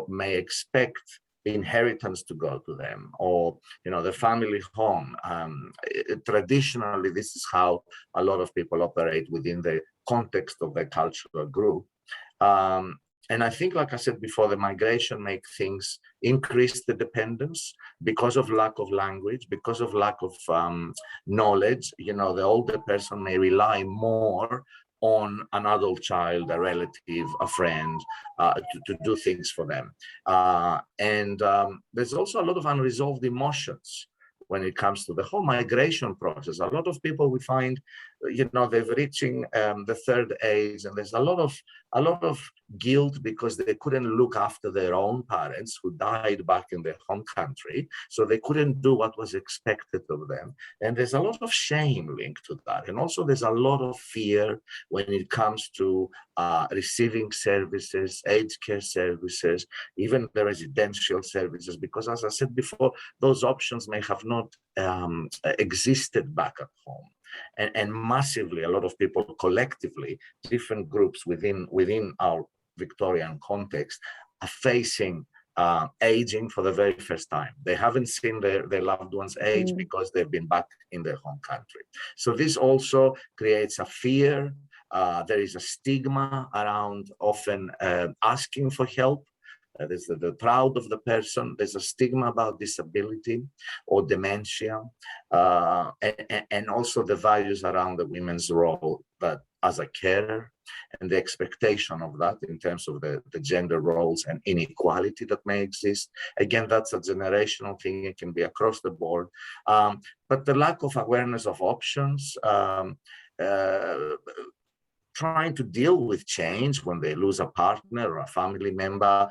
may expect inheritance to go to them, or the family home. Traditionally, this is how a lot of people operate within the context of their cultural group. And I think, like I said before, the migration increase the dependence because of lack of language, because of lack of knowledge. The older person may rely more on an adult child, a relative, a friend, to do things for them. And there's also a lot of unresolved emotions when it comes to the whole migration process. A lot of people, we find, they're reaching the third age, and there's a lot of guilt because they couldn't look after their own parents who died back in their home country, so they couldn't do what was expected of them. And there's a lot of shame linked to that. And also there's a lot of fear when it comes to receiving services, aged care services, even the residential services, because as I said before, those options may have not existed back at home. And massively, a lot of people collectively, different groups within our Victorian context, are facing aging for the very first time. They haven't seen their loved ones age because they've been back in their home country. So this also creates a fear. There is a stigma around often asking for help. There's the proud of the person. There's a stigma about disability or dementia, and also the values around the women's role that as a carer, and the expectation of that in terms of the gender roles and inequality that may exist. Again, that's a generational thing. It can be across the board, but the lack of awareness of options. Trying to deal with change when they lose a partner or a family member,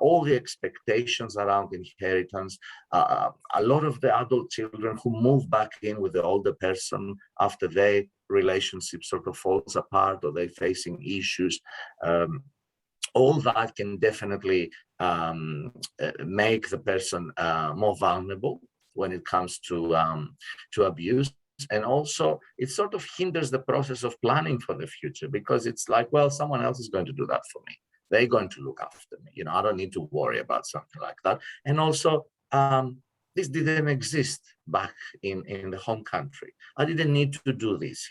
all the expectations around inheritance. A lot of the adult children who move back in with the older person after their relationship sort of falls apart or they're facing issues. All that can definitely make the person more vulnerable when it comes to abuse. And also, it sort of hinders the process of planning for the future, because it's like, well, someone else is going to do that for me. They're going to look after me. I don't need to worry about something like that. And also, this didn't exist back in the home country. I didn't need to do this,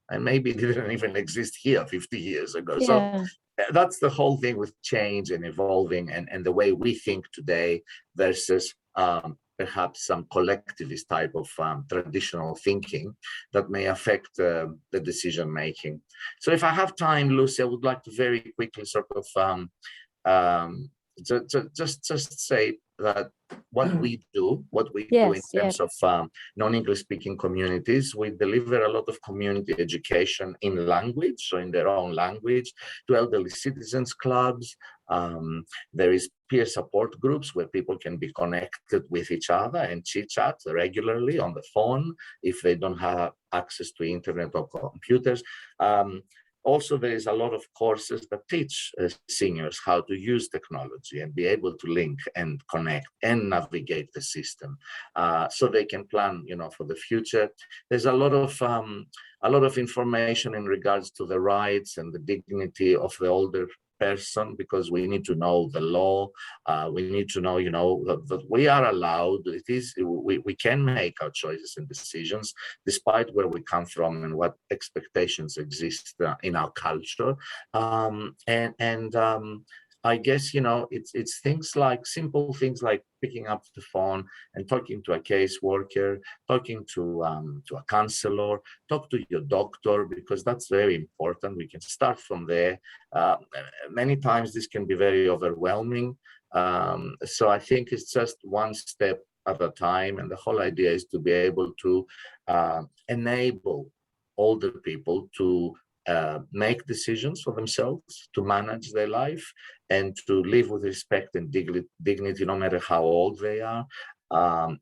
and maybe it didn't even exist here 50 years ago. Yeah. So that's the whole thing with change and evolving, and the way we think today versus perhaps some collectivist type of traditional thinking that may affect the decision making. So if I have time, Lucy, I would like to very quickly sort of just say that what we do in terms of non-English speaking communities, we deliver a lot of community education in language, so in their own language, to elderly citizens clubs. There is peer support groups where people can be connected with each other and chit-chat regularly on the phone if they don't have access to internet or computers. Also, there is a lot of courses that teach seniors how to use technology and be able to link and connect and navigate the system, so they can plan, for the future. There's a lot of information in regards to the rights and the dignity of the older person, because we need to know the law. We need to know, that we are allowed. We can make our choices and decisions despite where we come from and what expectations exist in our culture. I guess, it's things like simple things like picking up the phone and talking to a caseworker, talking to a counselor, talk to your doctor, because that's very important. We can start from there. Many times this can be very overwhelming. So I think it's just one step at a time. And the whole idea is to be able to enable older people to make decisions for themselves, to manage their life, and to live with respect and dignity, no matter how old they are. And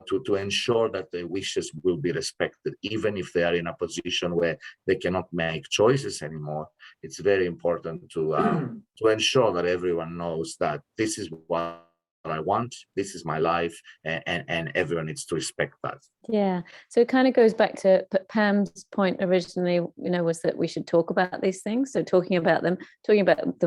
to ensure that their wishes will be respected, even if they are in a position where they cannot make choices anymore. It's very important to ensure that everyone knows that this is what I want, this is my life, and everyone needs to respect that. Yeah, so it kind of goes back to Pam's point originally, was that we should talk about these things. So talking about them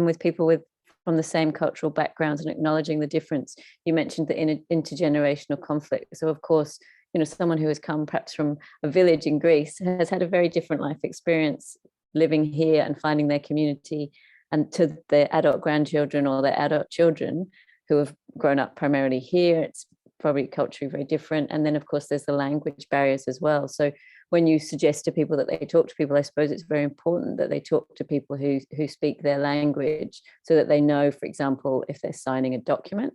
with people from the same cultural backgrounds and acknowledging the difference. You mentioned the intergenerational conflict. So of course, someone who has come perhaps from a village in Greece has had a very different life experience living here and finding their community, and to their adult grandchildren or their adult children who have grown up primarily here. It's probably culturally very different. And then of course there's the language barriers as well. So when you suggest to people that they talk to people, I suppose it's very important that they talk to people who speak their language, so that they know, for example, if they're signing a document,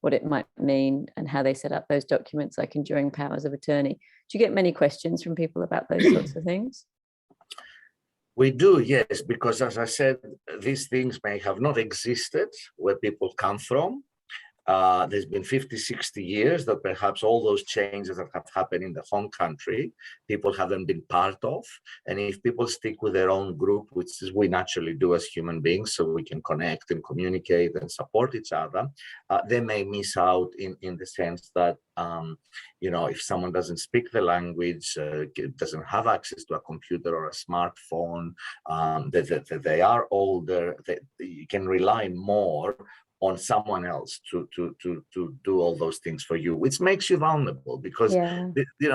what it might mean and how they set up those documents, like enduring powers of attorney. Do you get many questions from people about those sorts of things? We do, yes, because as I said, these things may have not existed where people come from. There's been 50, 60 years that perhaps all those changes that have happened in the home country, people haven't been part of. And if people stick with their own group, which is we naturally do as human beings, so we can connect and communicate and support each other, they may miss out in the sense that, if someone doesn't speak the language, doesn't have access to a computer or a smartphone, that they are older, that you can rely more on someone else to do all those things for you, which makes you vulnerable, because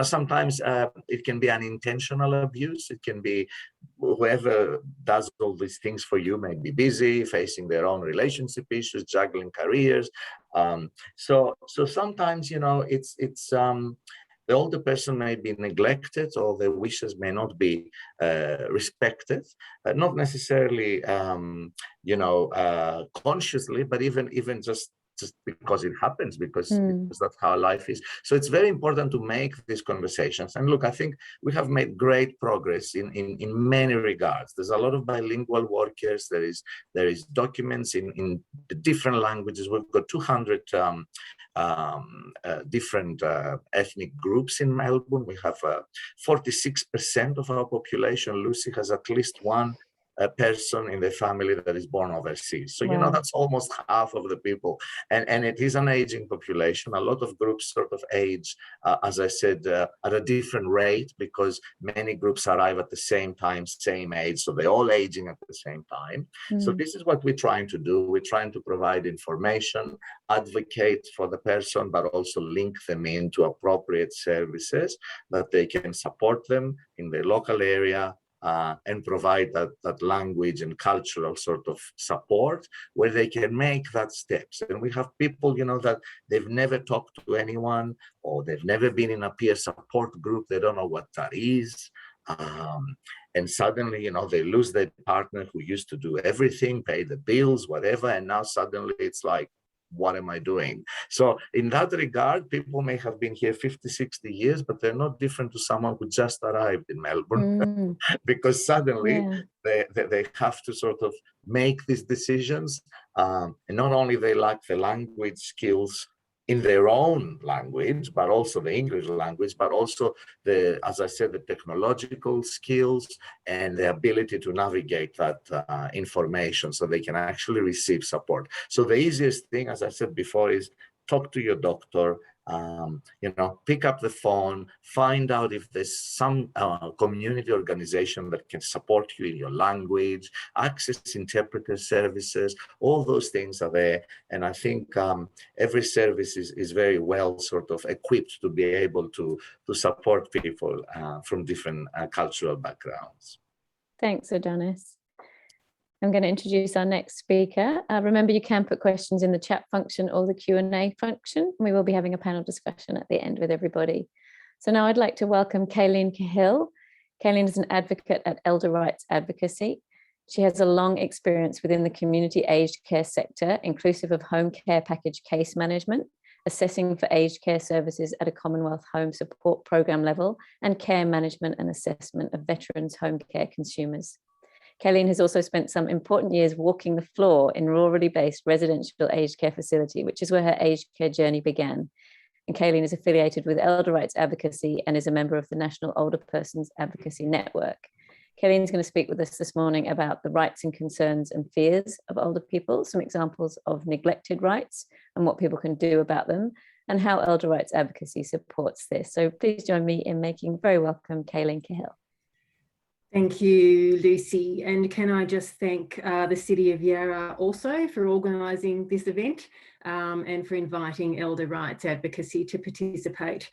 sometimes it can be unintentional abuse. It can be whoever does all these things for you may be busy, facing their own relationship issues, juggling careers. So sometimes it's the older person may be neglected, or their wishes may not be respected, not necessarily, consciously, but even just because it happens, because that's how life is. So it's very important to make these conversations. And look, I think we have made great progress in many regards. There's a lot of bilingual workers. There is documents in the different languages. We've got 200 different ethnic groups in Melbourne. We have 46% of our population, Lucy, has at least one person in the family that is born overseas. So, that's almost half of the people. And it is an aging population. A lot of groups sort of age, as I said, at a different rate, because many groups arrive at the same time, same age. So they're all aging at the same time. So this is what we're trying to do. We're trying to provide information, advocate for the person, but also link them into appropriate services that they can support them in their local area, and provide that language and cultural sort of support where they can make that steps. And we have people, that they've never talked to anyone, or they've never been in a peer support group. They don't know what that is. And suddenly, they lose their partner who used to do everything, pay the bills, whatever. And now suddenly it's like, what am I doing? So in that regard, people may have been here 50, 60 years, but they're not different to someone who just arrived in Melbourne, because suddenly they have to sort of make these decisions. And not only they lack the language skills in their own language, but also the English language, but also as I said, the technological skills and the ability to navigate that information so they can actually receive support. So the easiest thing, as I said before, is talk to your doctor, pick up the phone, find out if there's some community organization that can support you in your language, access interpreter services. All those things are there. And I think every service is very well sort of equipped to be able to support people from different cultural backgrounds. Thanks, Adonis. I'm going to introduce our next speaker. Remember, you can put questions in the chat function or the Q&A function. We will be having a panel discussion at the end with everybody. So now I'd like to welcome Kayleen Cahill. Kayleen is an advocate at Elder Rights Advocacy. She has a long experience within the community aged care sector, inclusive of home care package case management assessing for aged care services at a Commonwealth Home Support Programme level, and care management and assessment of veterans' home care consumers. Kayleen has also spent some important years walking the floor in rurally based residential aged care facility, which is where her aged care journey began. And Kayleen is affiliated with Elder Rights Advocacy and is a member of the National Older Persons Advocacy Network. Kayleen's going to speak with us this morning about the rights and concerns and fears of older people, some examples of neglected rights and what people can do about them, and how Elder Rights Advocacy supports this. So please join me in making very welcome Kayleen Cahill. Thank you, Lucy. And can I just thank the City of Yarra also for organising this event and for inviting Elder Rights Advocacy to participate.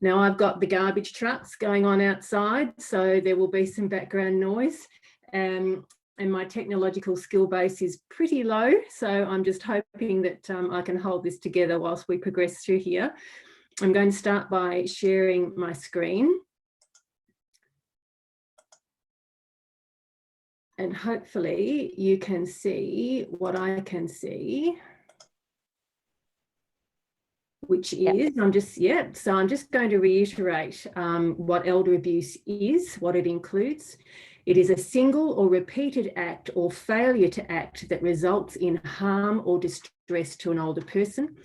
Now I've got the garbage trucks going on outside, so there will be some background noise. And my technological skill base is pretty low, so I'm just hoping that I can hold this together whilst we progress through here. I'm going to start by sharing my screen. And hopefully you can see what I can see, which is, I'm just going to reiterate what elder abuse is, what it includes. It is a single or repeated act or failure to act that results in harm or distress to an older person.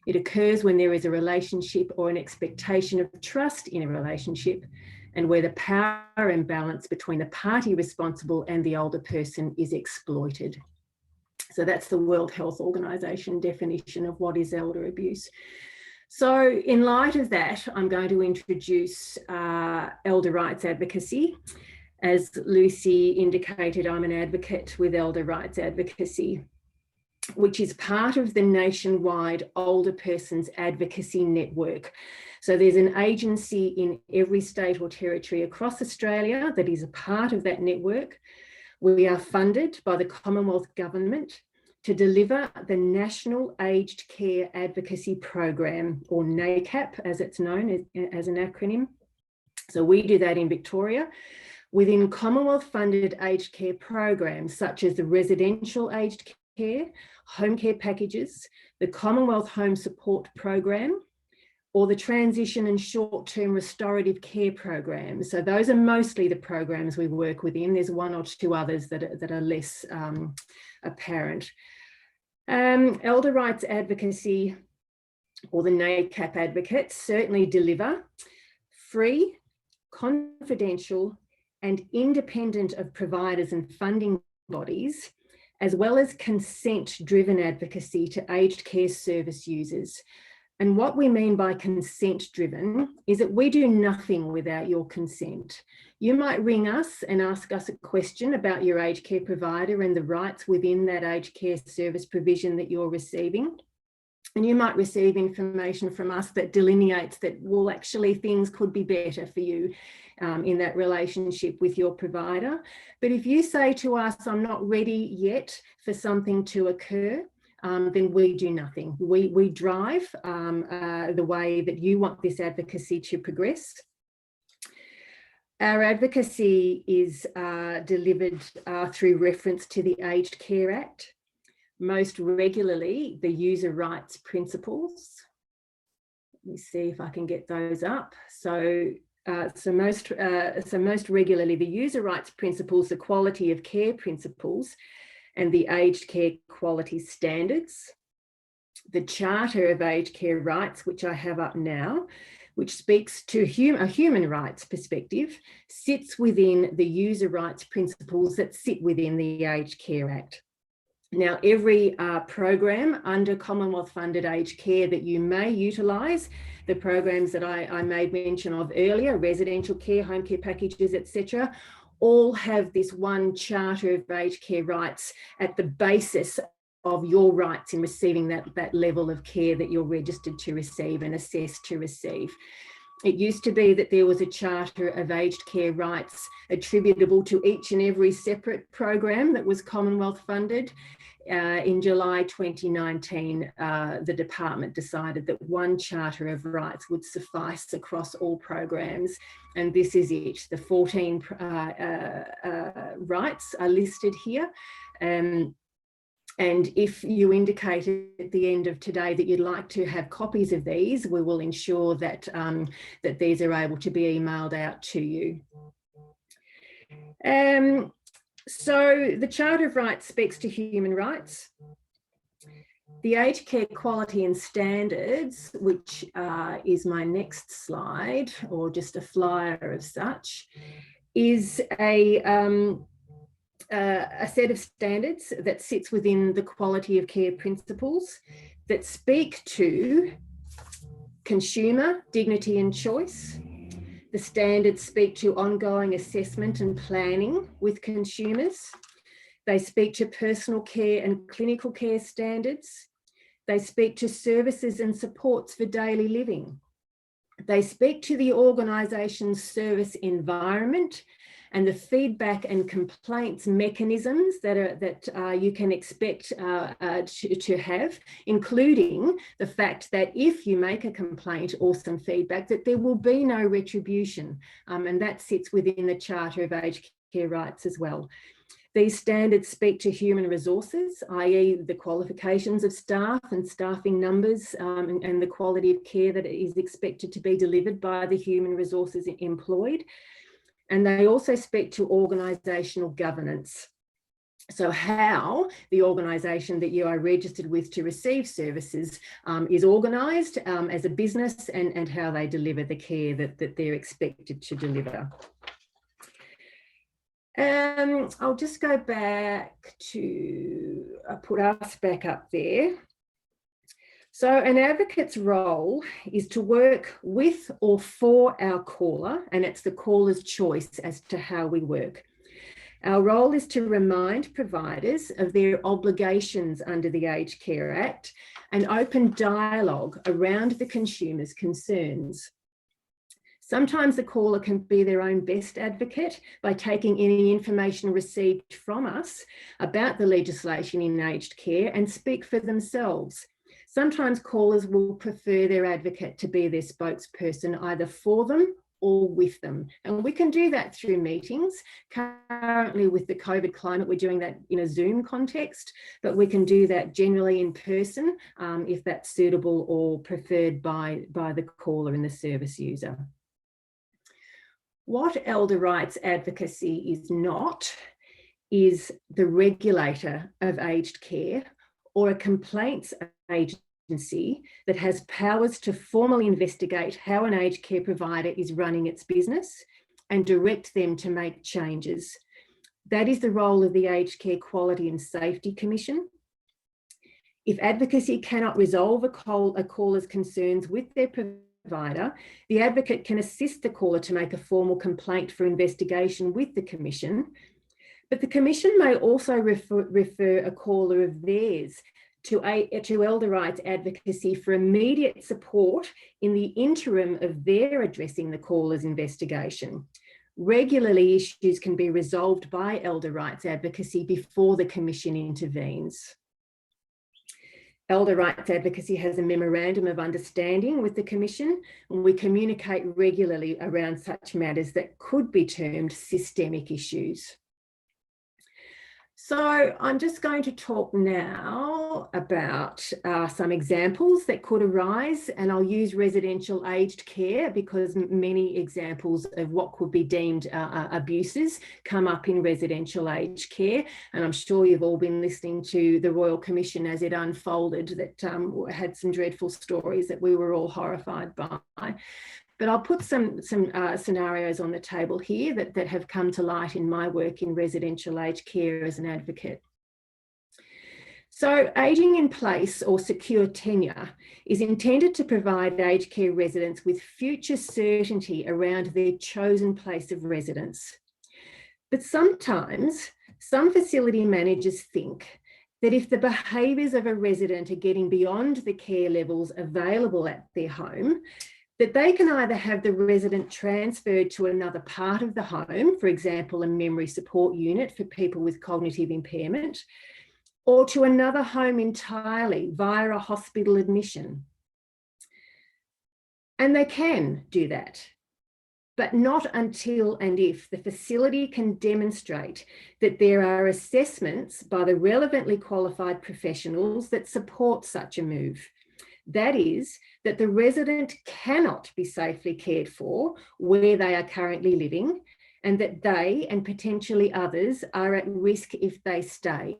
It occurs when there is a relationship or an expectation of trust in a relationship, and where the power imbalance between the party responsible and the older person is exploited. So that's the World Health Organization definition of what is elder abuse. So in light of that, I'm going to introduce Elder Rights Advocacy. As Lucy indicated, I'm an advocate with Elder Rights Advocacy, which is part of the nationwide Older Persons Advocacy Network. So there's an agency in every state or territory across Australia that is a part of that network. We are funded by the Commonwealth Government to deliver the National Aged Care Advocacy Program, or NACAP as it's known as an acronym. So we do that in Victoria within Commonwealth funded aged care programs such as the residential aged care, home care packages, the Commonwealth Home Support Program, or the transition and short-term restorative care programs. So those are mostly the programs we work within. There's one or two others that are less apparent. Elder Rights Advocacy, or the NACAP advocates, certainly deliver free, confidential, and independent of providers and funding bodies, as well as consent-driven advocacy to aged care service users. And what we mean by consent-driven is that we do nothing without your consent. You might ring us and ask us a question about your aged care provider and the rights within that aged care service provision that you're receiving. And you might receive information from us that delineates that, well, actually things could be better for you in that relationship with your provider. But if you say to us, I'm not ready yet for something to occur, then we do nothing. We drive the way that you want this advocacy to progress. Our advocacy is delivered through reference to the Aged Care Act, most regularly the user rights principles. Let me see if I can get those up. So most regularly the user rights principles, the quality of care principles, and the aged care quality standards. The Charter of Aged Care Rights, which I have up now, which speaks to a human rights perspective, sits within the user rights principles that sit within the Aged Care Act. Now, every program under Commonwealth funded aged care that you may utilise, the programs that I made mention of earlier, residential care, home care packages, etc., all have this one Charter of Aged Care Rights at the basis of your rights in receiving that level of care that you're registered to receive and assessed to receive. It used to be that there was a Charter of Aged Care Rights attributable to each and every separate program that was Commonwealth funded. In July 2019, the department decided that one Charter of Rights would suffice across all programs, and this is it. The 14 rights are listed here. And if you indicate at the end of today that you'd like to have copies of these, we will ensure that, that these are able to be emailed out to you. So the Charter of Rights speaks to human rights. The Aged Care Quality and Standards, which is my next slide, or just a flyer of such, is a set of standards that sits within the quality of care principles that speak to consumer dignity and choice. The standards speak to ongoing assessment and planning with consumers. They speak to personal care and clinical care standards. They speak to services and supports for daily living. They speak to the organisation's service environment and the feedback and complaints mechanisms that you can expect to have, including the fact that if you make a complaint or some feedback, that there will be no retribution, and that sits within the Charter of Aged Care Rights as well. These standards speak to human resources, i.e. the qualifications of staff and staffing numbers, and the quality of care that is expected to be delivered by the human resources employed. And they also speak to organisational governance. So how the organisation that you are registered with to receive services is organised as a business, and how they deliver the care that they're expected to deliver. I'll just go back to, put us back up there. So an advocate's role is to work with or for our caller, and it's the caller's choice as to how we work. Our role is to remind providers of their obligations under the Aged Care Act and open dialogue around the consumer's concerns. Sometimes the caller can be their own best advocate by taking any information received from us about the legislation in aged care and speak for themselves. Sometimes callers will prefer their advocate to be their spokesperson, either for them or with them. And we can do that through meetings. Currently with the COVID climate, we're doing that in a Zoom context, but we can do that generally in person if that's suitable or preferred by the caller and the service user. What elder rights advocacy is not is the regulator of aged care or a complaints agency that has powers to formally investigate how an aged care provider is running its business and direct them to make changes. That is the role of the Aged Care Quality and Safety Commission. If advocacy cannot resolve a caller's concerns with their provider, the advocate can assist the caller to make a formal complaint for investigation with the Commission, but the Commission may also refer a caller of theirs to elder rights advocacy for immediate support in the interim of their addressing the caller's investigation. Regularly, issues can be resolved by elder rights advocacy before the Commission intervenes. Elder rights advocacy has a memorandum of understanding with the Commission, and we communicate regularly around such matters that could be termed systemic issues. So I'm just going to talk now about some examples that could arise, and I'll use residential aged care because many examples of what could be deemed abuses come up in residential aged care. And I'm sure you've all been listening to the Royal Commission as it unfolded that had some dreadful stories that we were all horrified by. But I'll put some scenarios on the table here that have come to light in my work in residential aged care as an advocate. So ageing in place or secure tenure is intended to provide aged care residents with future certainty around their chosen place of residence. But sometimes some facility managers think that if the behaviours of a resident are getting beyond the care levels available at their home, that they can either have the resident transferred to another part of the home, for example, a memory support unit for people with cognitive impairment, or to another home entirely via a hospital admission. And they can do that. but not until and if the facility can demonstrate that there are assessments by the relevantly qualified professionals that support such a move. That is, that the resident cannot be safely cared for where they are currently living, and that they and potentially others are at risk if they stay.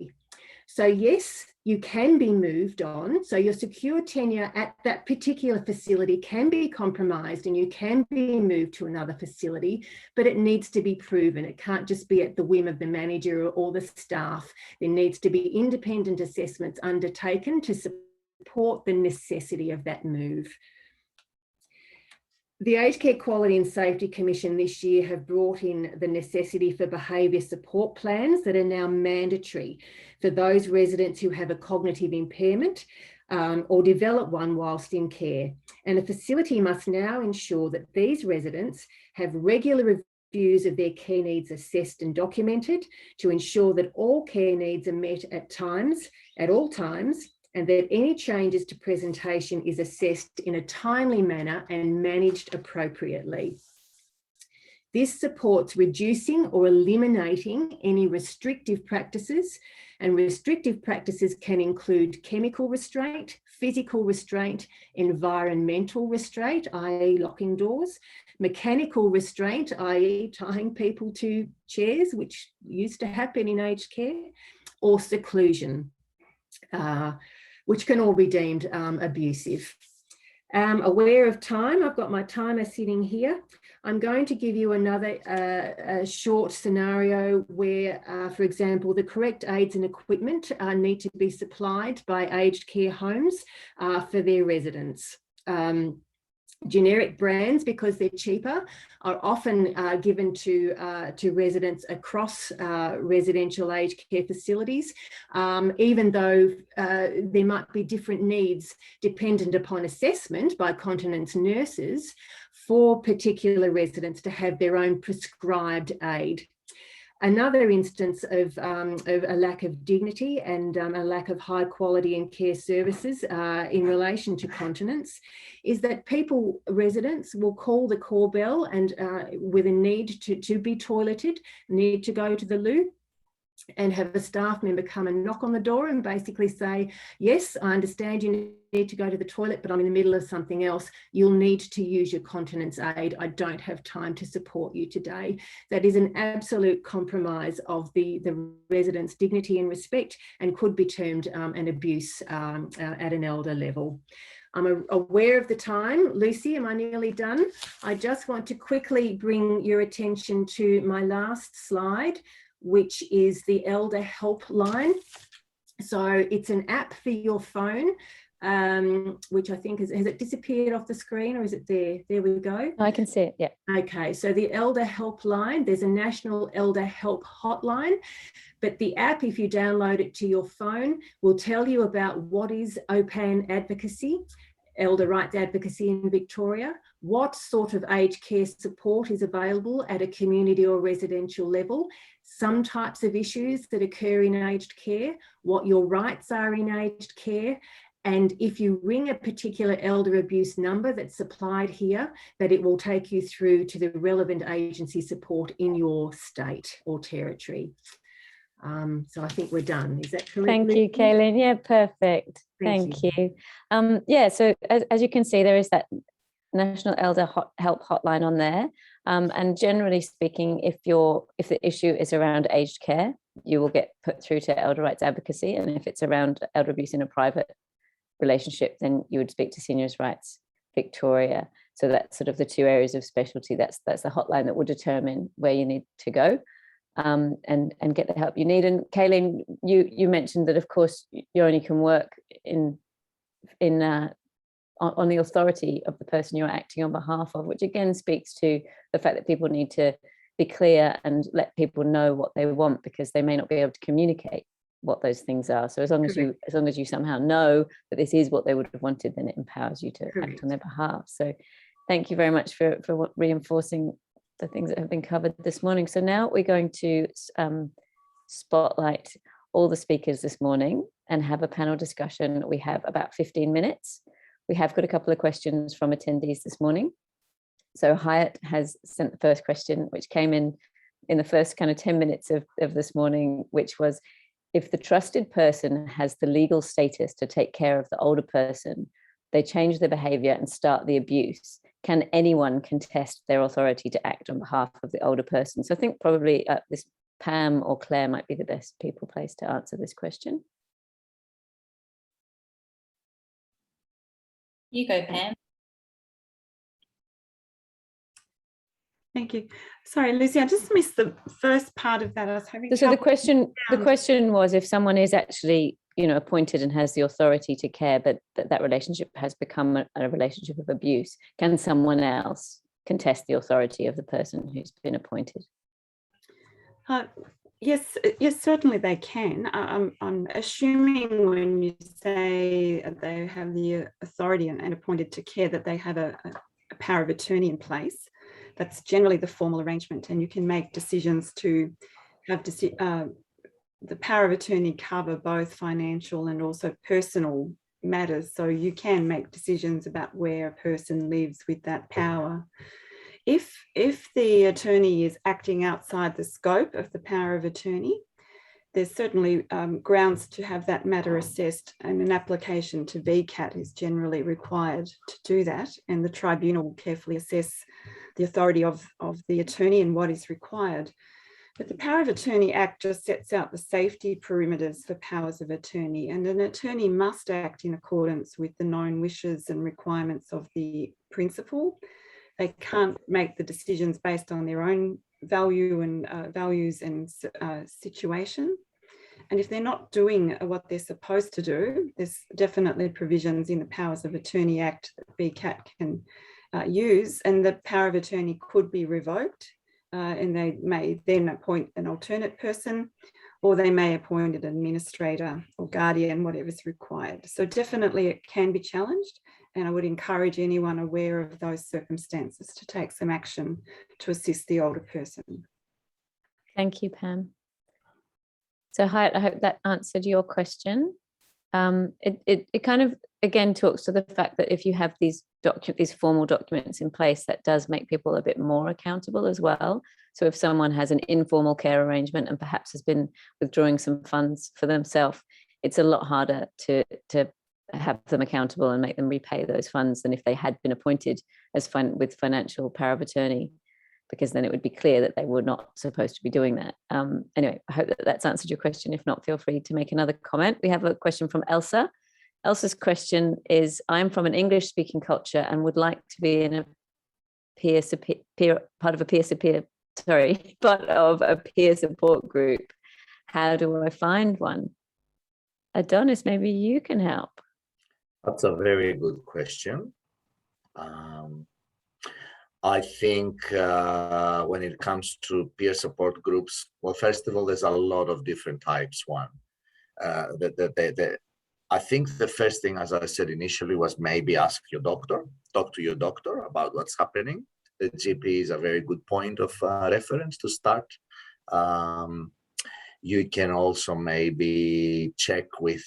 So yes, you can be moved on. So your secure tenure at that particular facility can be compromised and you can be moved to another facility, but it needs to be proven. It can't just be at the whim of the manager or the staff. There needs to be independent assessments undertaken to support the necessity of that move. The Aged Care Quality and Safety Commission this year have brought in the necessity for behaviour support plans that are now mandatory for those residents who have a cognitive impairment or develop one whilst in care. And a facility must now ensure that these residents have regular reviews of their care needs assessed and documented to ensure that all care needs are met at all times, and that any changes to presentation is assessed in a timely manner and managed appropriately. This supports reducing or eliminating any restrictive practices, and restrictive practices can include chemical restraint, physical restraint, environmental restraint, i.e. locking doors, mechanical restraint, i.e. tying people to chairs, which used to happen in aged care, or seclusion, which can all be deemed abusive. Aware of time, I've got my timer sitting here. I'm going to give you another short scenario where, for example, the correct aids and equipment need to be supplied by aged care homes for their residents. Generic brands, because they're cheaper, are often given to residents across residential aged care facilities, even though there might be different needs dependent upon assessment by continence nurses for particular residents to have their own prescribed aid. Another instance of a lack of dignity and a lack of high quality and care services in relation to continence is that residents will call the call bell and with a need to be toileted, need to go to the loo, and have a staff member come and knock on the door and basically say, yes, I understand you need to go to the toilet, but I'm in the middle of something else. You'll need to use your continence aid. I don't have time to support you today. That is an absolute compromise of the resident's dignity and respect, and could be termed an abuse at an elder level. I'm aware of the time. Lucy, am I nearly done? I just want to quickly bring your attention to my last slide, which is the Elder Helpline. So it's an app for your phone, which I think has it disappeared off the screen, or is it there? There we go. I can see it, yeah. Okay, so the Elder Helpline, there's a National Elder Help Hotline, but the app, if you download it to your phone, will tell you about what is OPAN advocacy, elder rights advocacy in Victoria, what sort of aged care support is available at a community or residential level, some types of issues that occur in aged care, what your rights are in aged care, and if you ring a particular elder abuse number that's supplied here, that it will take you through to the relevant agency support in your state or territory. So I think we're done. Is that correct? Thank you, Kaylin. Yeah, perfect. Thank you. Yeah, so as you can see, there is that National Elder Help Hotline on there. And generally speaking, if the issue is around aged care, you will get put through to Elder Rights Advocacy. And if it's around elder abuse in a private relationship, then you would speak to Seniors Rights Victoria. So that's sort of the two areas of specialty. That's the hotline that will determine where you need to go. And get the help you need. And Kaylin, you mentioned that of course you only can work on the authority of the person you're acting on behalf of, which again speaks to the fact that people need to be clear and let people know what they want, because they may not be able to communicate what those things are. So as long as you somehow know that this is what they would have wanted, then it empowers you to act on their behalf. So thank you very much for reinforcing the things that have been covered this morning. So now we're going to spotlight all the speakers this morning and have a panel discussion. We have about 15 minutes. We have got a couple of questions from attendees this morning. So Hyatt has sent the first question, which came in the first kind of 10 minutes of this morning, which was, if the trusted person has the legal status to take care of the older person, they change their behavior and start the abuse, can anyone contest their authority to act on behalf of the older person? So I think probably this Pam or Claire might be the best people placed to answer this question. You go, Pam. Thank you. Sorry, Lucy, I just missed the first part of that. I was having So the question was, if someone is actually, appointed and has the authority to care, but that relationship has become a relationship of abuse, can someone else contest the authority of the person who's been appointed? Yes, certainly they can. I'm assuming when you say they have the authority and appointed to care, that they have a power of attorney in place. That's generally the formal arrangement, and you can make decisions to have the power of attorney cover both financial and also personal matters. So you can make decisions about where a person lives with that power. If the attorney is acting outside the scope of the power of attorney, there's certainly grounds to have that matter assessed, and an application to VCAT is generally required to do that, and the tribunal will carefully assess the authority of the attorney and what is required. But the Power of Attorney Act just sets out the safety perimeters for powers of attorney, and an attorney must act in accordance with the known wishes and requirements of the principal. They can't make the decisions based on their own value and values and situation. And if they're not doing what they're supposed to do, there's definitely provisions in the Powers of Attorney Act that VCAT can use, and the power of attorney could be revoked, and they may then appoint an alternate person, or they may appoint an administrator or guardian, whatever's required. So definitely it can be challenged, and I would encourage anyone aware of those circumstances to take some action to assist the older person. Thank you, Pam. So Hyatt, I hope that answered your question. It kind of, again, talks to the fact that if you have these formal documents in place, that does make people a bit more accountable as well. So if someone has an informal care arrangement and perhaps has been withdrawing some funds for themselves, it's a lot harder to have them accountable and make them repay those funds than if they had been appointed as with financial power of attorney, because then it would be clear that they were not supposed to be doing that. Anyway, I hope that that's answered your question. If not, feel free to make another comment. We have a question from Elsa. Elsa's question is, I'm from an English-speaking culture and would like to be in a part of a peer support group. How do I find one? Adonis, maybe you can help. That's a very good question. I think when it comes to peer support groups, well, first of all, there's a lot of different types. I think the first thing, as I said initially, was maybe talk to your doctor about what's happening. The GP is a very good point of reference to start. You can also maybe check with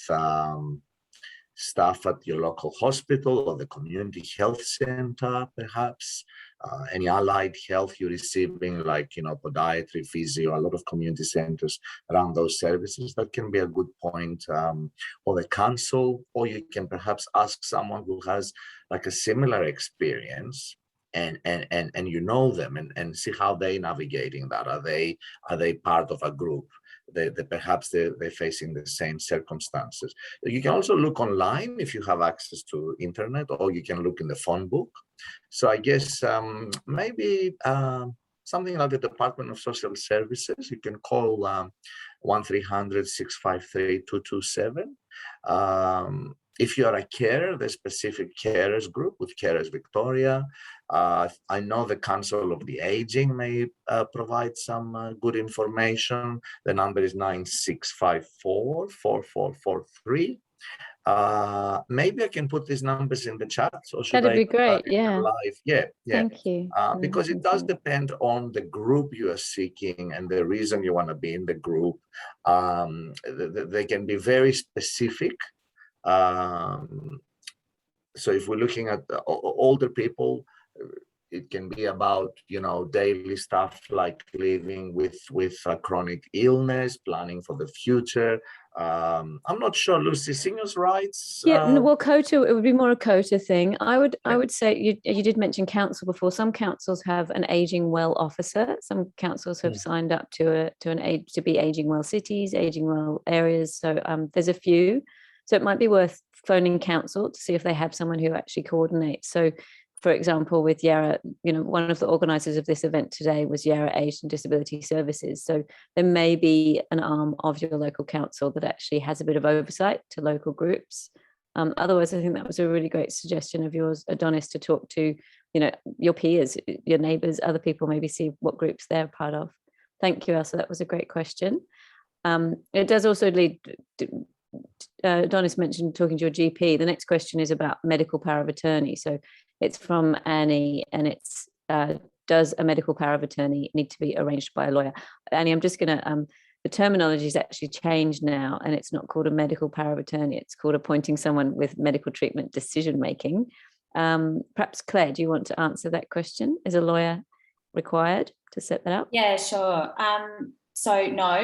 staff at your local hospital or the community health center, perhaps. Any allied health you're receiving, like, podiatry, physio, a lot of community centers around those services. That can be a good point. Or the council, or you can perhaps ask someone who has like a similar experience and you know them and see how they're navigating that. Are they part of a group? Perhaps they're facing the same circumstances. You can also look online if you have access to internet, or you can look in the phone book. So I guess maybe something like the Department of Social Services, you can call 1300-653-227. If you are a carer, the specific carers group with Carers Victoria. I know the Council of the Aging may provide some good information. The number is 9654-4443. Maybe I can put these numbers in the chat. So that'd be great. Yeah. Live? Yeah. Thank you. Because it does depend on the group you are seeking and the reason you want to be in the group. They can be very specific. So if we're looking at older people, it can be about, daily stuff like living with a chronic illness, planning for the future. I'm not sure, Lucy, seniors' rights. Well, COTA, it would be more a COTA thing. I would say you did mention council before. Some councils have an aging well officer. Some councils have signed up to be aging well cities, aging well areas. So there's a few. So it might be worth phoning council to see if they have someone who actually coordinates. So, for example, with Yarra, one of the organisers of this event today was Yarra Age and Disability Services. So there may be an arm of your local council that actually has a bit of oversight to local groups. Otherwise, I think that was a really great suggestion of yours, Adonis, to talk to, your peers, your neighbours, other people, maybe see what groups they're part of. Thank you, Elsa. That was a great question. It does also lead. Adonis mentioned talking to your GP. The next question is about medical power of attorney. So it's from Annie, and it's does a medical power of attorney need to be arranged by a lawyer? Annie, I'm just going to, the terminology is actually changed now, and it's not called a medical power of attorney. It's called appointing someone with medical treatment decision making. Perhaps Claire, do you want to answer that question? Is a lawyer required to set that up? Yeah, sure. So no,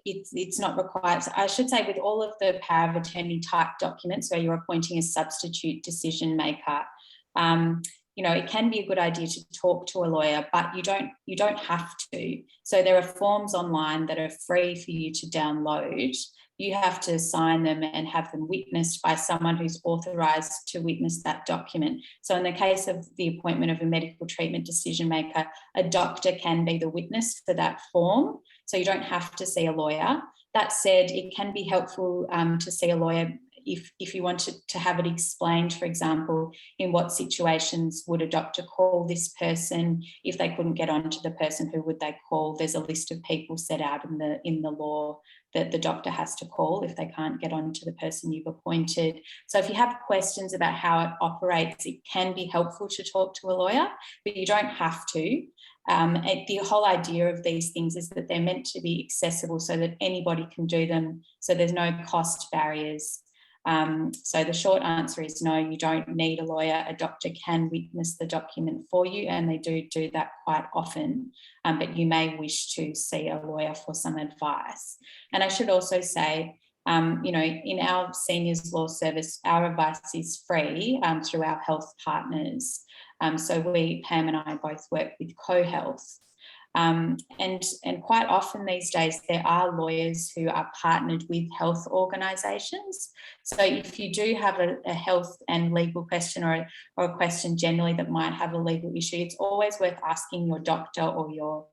it's not required. So I should say with all of the power of attorney type documents where you're appointing a substitute decision maker, it can be a good idea to talk to a lawyer, but you don't have to. So there are forms online that are free for you to download. You have to sign them and have them witnessed by someone who's authorised to witness that document. So in the case of the appointment of a medical treatment decision maker, a doctor can be the witness for that form. So you don't have to see a lawyer. That said, it can be helpful to see a lawyer if you wanted to have it explained, for example, in what situations would a doctor call this person? If they couldn't get on to the person, who would they call? There's a list of people set out in the law that the doctor has to call if they can't get on to the person you've appointed. So if you have questions about how it operates, it can be helpful to talk to a lawyer, but you don't have to. The whole idea of these things is that they're meant to be accessible so that anybody can do them, so there's no cost barriers. So the short answer is no, you don't need a lawyer. A doctor can witness the document for you, and they do that quite often, but you may wish to see a lawyer for some advice. And I should also say, in our seniors law service, our advice is free through our health partners. So Pam and I both work with CoHealth. And quite often these days there are lawyers who are partnered with health organisations. So if you do have a health and legal question or a question generally that might have a legal issue, it's always worth asking your doctor or your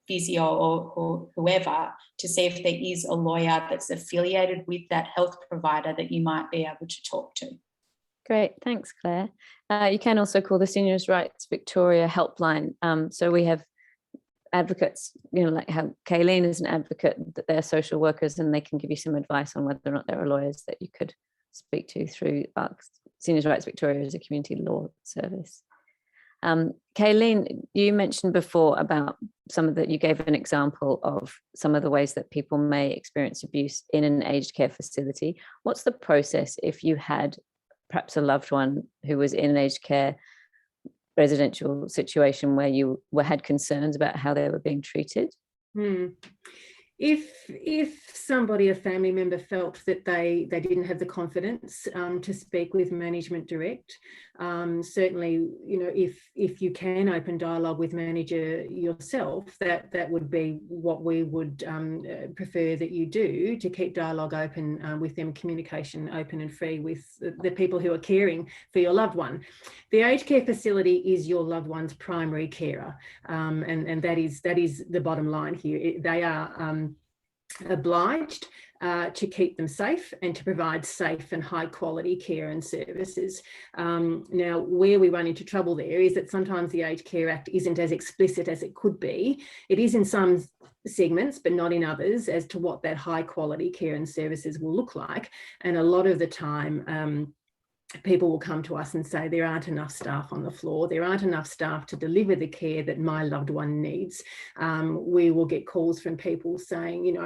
physio or whoever to see if there is a lawyer that's affiliated with that health provider that you might be able to talk to. Great, thanks, Claire. You can also call the Seniors Rights Victoria Helpline. So we have advocates, like how Kayleen is an advocate, that they're social workers, and they can give you some advice on whether or not there are lawyers that you could speak to through Seniors Rights Victoria as a community law service. Kayleen, you mentioned before about you gave an example of some of the ways that people may experience abuse in an aged care facility. What's the process if you had perhaps a loved one who was in an aged care residential situation where you had concerns about how they were being treated? If somebody, a family member, felt that they didn't have the confidence to speak with management direct, certainly, if you can open dialogue with manager yourself, that would be what we would prefer that you do, to keep dialogue open with them, communication open and free with the people who are caring for your loved one. The aged care facility is your loved one's primary carer, and that is the bottom line here. They are obliged to keep them safe and to provide safe and high quality care and services. Now, where we run into trouble there is that sometimes the Aged Care Act isn't as explicit as it could be. It is in some segments, but not in others, as to what that high quality care and services will look like. And a lot of the time, people will come to us and say there aren't enough staff on the floor, there aren't enough staff to deliver the care that my loved one needs. We will get calls from people saying,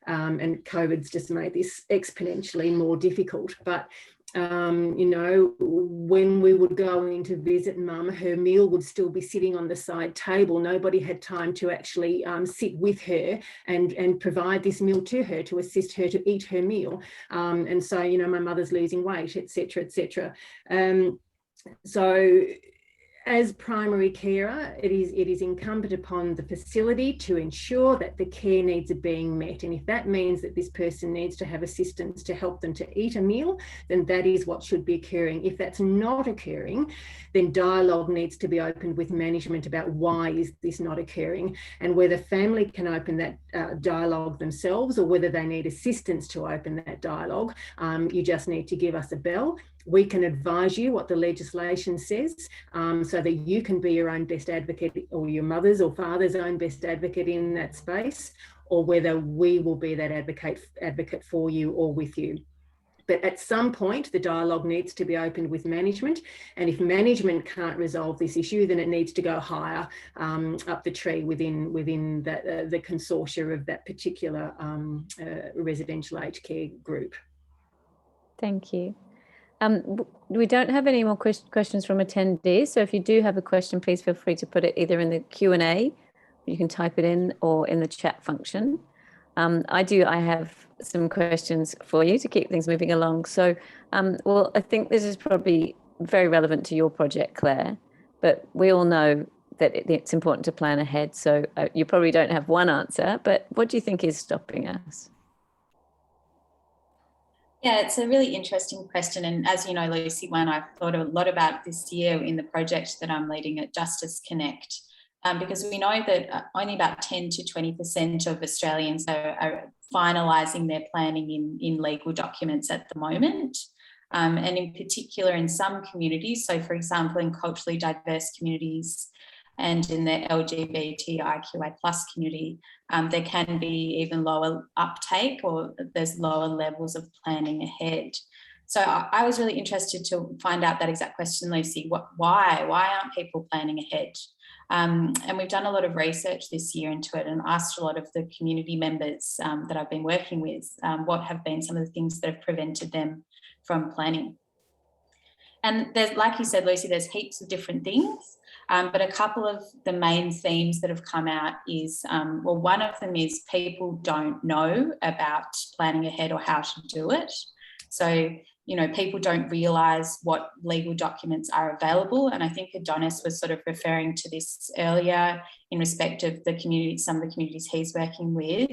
and COVID's just made this exponentially more difficult, but You know, when we would go in to visit mum, her meal would still be sitting on the side table. Nobody had time to actually sit with her and provide this meal to her, to assist her to eat her meal. And so, you know, my mother's losing weight, etc., etc. So as primary carer, it is incumbent upon the facility to ensure that the care needs are being met. And if that means that this person needs to have assistance to help them to eat a meal, then that is what should be occurring. If that's not occurring, then dialogue needs to be opened with management about why is this not occurring, and whether family can open that dialogue themselves, or whether they need assistance to open that dialogue. You just need to give us a bell. We can advise you what the legislation says, so that you can be your own best advocate, or your mother's or father's own best advocate in that space, or whether we will be that advocate for you or with you. But at some point, the dialogue needs to be opened with management. And if management can't resolve this issue, then it needs to go higher up the tree within that, the consortia of that particular residential aged care group. Thank you. We don't have any more questions from attendees. So if you do have a question, please feel free to put it either in the Q&A, you can type it in, or in the chat function. I have some questions for you to keep things moving along. So, well, I think this is probably very relevant to your project, Claire, but we all know that it's important to plan ahead. So you probably don't have one answer, but what do you think is stopping us? Yeah, it's a really interesting question. And as you know, Lucy, one I've thought a lot about this year in the project that I'm leading at Justice Connect, because we know that only about 10 to 20% of Australians are finalising their planning in legal documents at the moment. And in particular in some communities, so for example, in culturally diverse communities and in the LGBTIQA+ community, there can be even lower uptake, or there's lower levels of planning ahead. So I was really interested to find out that exact question, Lucy. Why aren't people planning ahead? And we've done a lot of research this year into it, and asked a lot of the community members that I've been working with what have been some of the things that have prevented them from planning. And there's, like you said, Lucy, there's heaps of different things, but a couple of the main themes that have come out is, well, one of them is people don't know about planning ahead or how to do it. So, you know, people don't realise what legal documents are available. And I think Adonis was sort of referring to this earlier in respect of the community, some of the communities he's working with.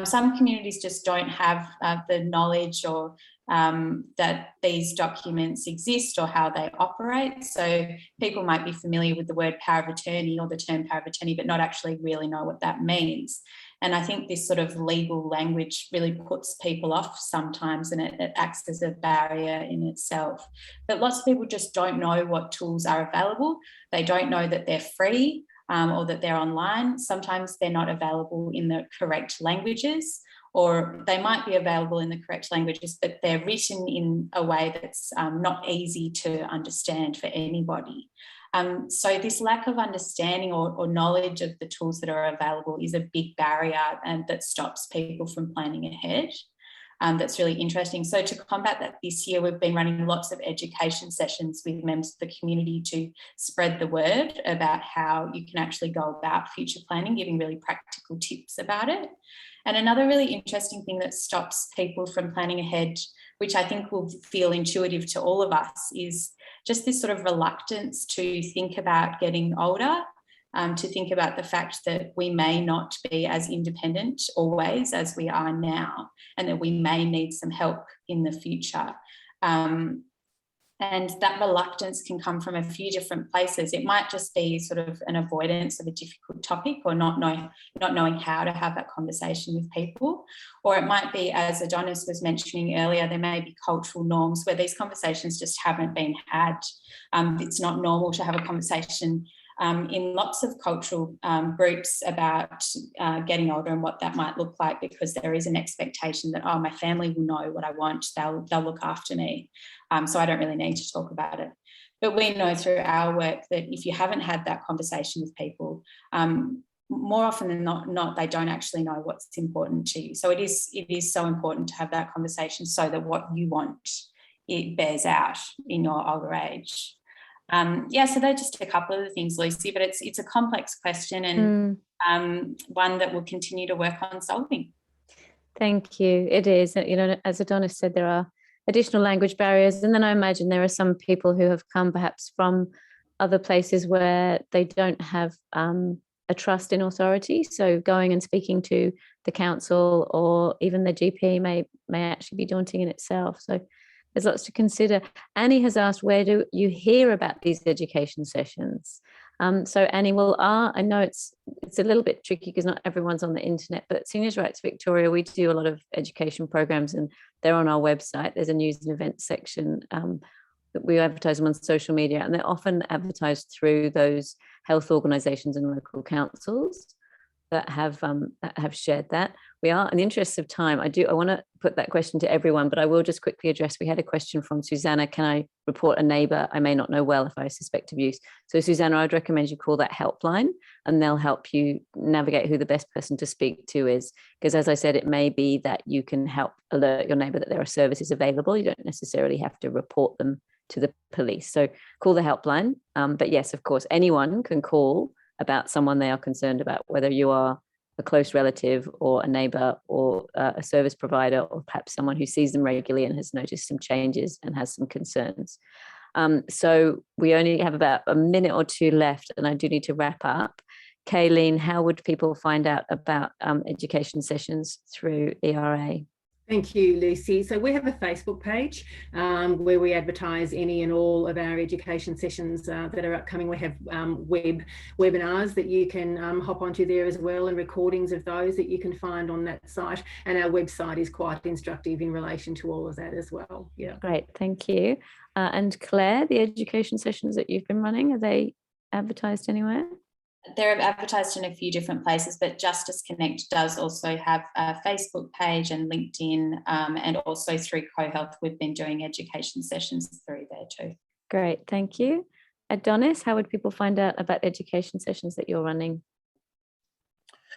Some communities just don't have the knowledge or that these documents exist or how they operate. So people might be familiar with the word power of attorney or the term power of attorney, but not actually really know what that means. And I think this sort of legal language really puts people off sometimes, and it acts as a barrier in itself. But lots of people just don't know what tools are available. They don't know that they're free or that they're online. Sometimes they're not available in the correct languages, or they might be available in the correct languages, but they're written in a way that's not easy to understand for anybody. So this lack of understanding or knowledge of the tools that are available is a big barrier, and that stops people from planning ahead. That's really interesting. So to combat that this year, we've been running lots of education sessions with members of the community to spread the word about how you can actually go about future planning, giving really practical tips about it. And another really interesting thing that stops people from planning ahead, which I think will feel intuitive to all of us, is just this sort of reluctance to think about getting older, to think about the fact that we may not be as independent always as we are now, and that we may need some help in the future. And that reluctance can come from a few different places. It might just be sort of an avoidance of a difficult topic, or not knowing how to have that conversation with people. Or it might be, as Adonis was mentioning earlier, there may be cultural norms where these conversations just haven't been had. It's not normal to have a conversation in lots of cultural groups about getting older and what that might look like, because there is an expectation that, oh, my family will know what I want, they'll look after me, so I don't really need to talk about it. But we know through our work that if you haven't had that conversation with people, more often than not, they don't actually know what's important to you. So it is so important to have that conversation, so that what you want it bears out in your older age. Yeah, so they're just a couple of the things, Lucy, but it's a complex question and one that we'll continue to work on solving. Thank you. It is, as Adonis said, there are additional language barriers. And then I imagine there are some people who have come perhaps from other places where they don't have a trust in authority. So going and speaking to the council or even the GP may actually be daunting in itself. So there's lots to consider. Annie has asked, where do you hear about these education sessions? So Annie, I know it's a little bit tricky because not everyone's on the internet, but Seniors Rights Victoria, we do a lot of education programs and they're on our website. There's a news and events section that we advertise them on social media, and they're often advertised through those health organisations and local councils that have shared that. We are, in the interest of time, I want to put that question to everyone, but I will just quickly address, we had a question from Susanna, can I report a neighbour I may not know well if I suspect abuse? So Susanna, I'd recommend you call that helpline and they'll help you navigate who the best person to speak to is, because as I said, it may be that you can help alert your neighbour that there are services available. You don't necessarily have to report them to the police. So call the helpline. But yes, of course, anyone can call about someone they are concerned about, whether you are a close relative or a neighbour or a service provider, or perhaps someone who sees them regularly and has noticed some changes and has some concerns. So we only have about a minute or two left and I do need to wrap up. Kayleen, how would people find out about education sessions through ERA? Thank you, Lucy. So we have a Facebook page where we advertise any and all of our education sessions that are upcoming. We have webinars that you can hop onto there as well, and recordings of those that you can find on that site. And our website is quite instructive in relation to all of that as well. Yeah. Great, thank you. And Claire, the education sessions that you've been running, are they advertised anywhere? They're advertised in a few different places, but Justice Connect does also have a Facebook page and LinkedIn, and also through CoHealth, we've been doing education sessions through there too. Great, thank you. Adonis, how would people find out about education sessions that you're running?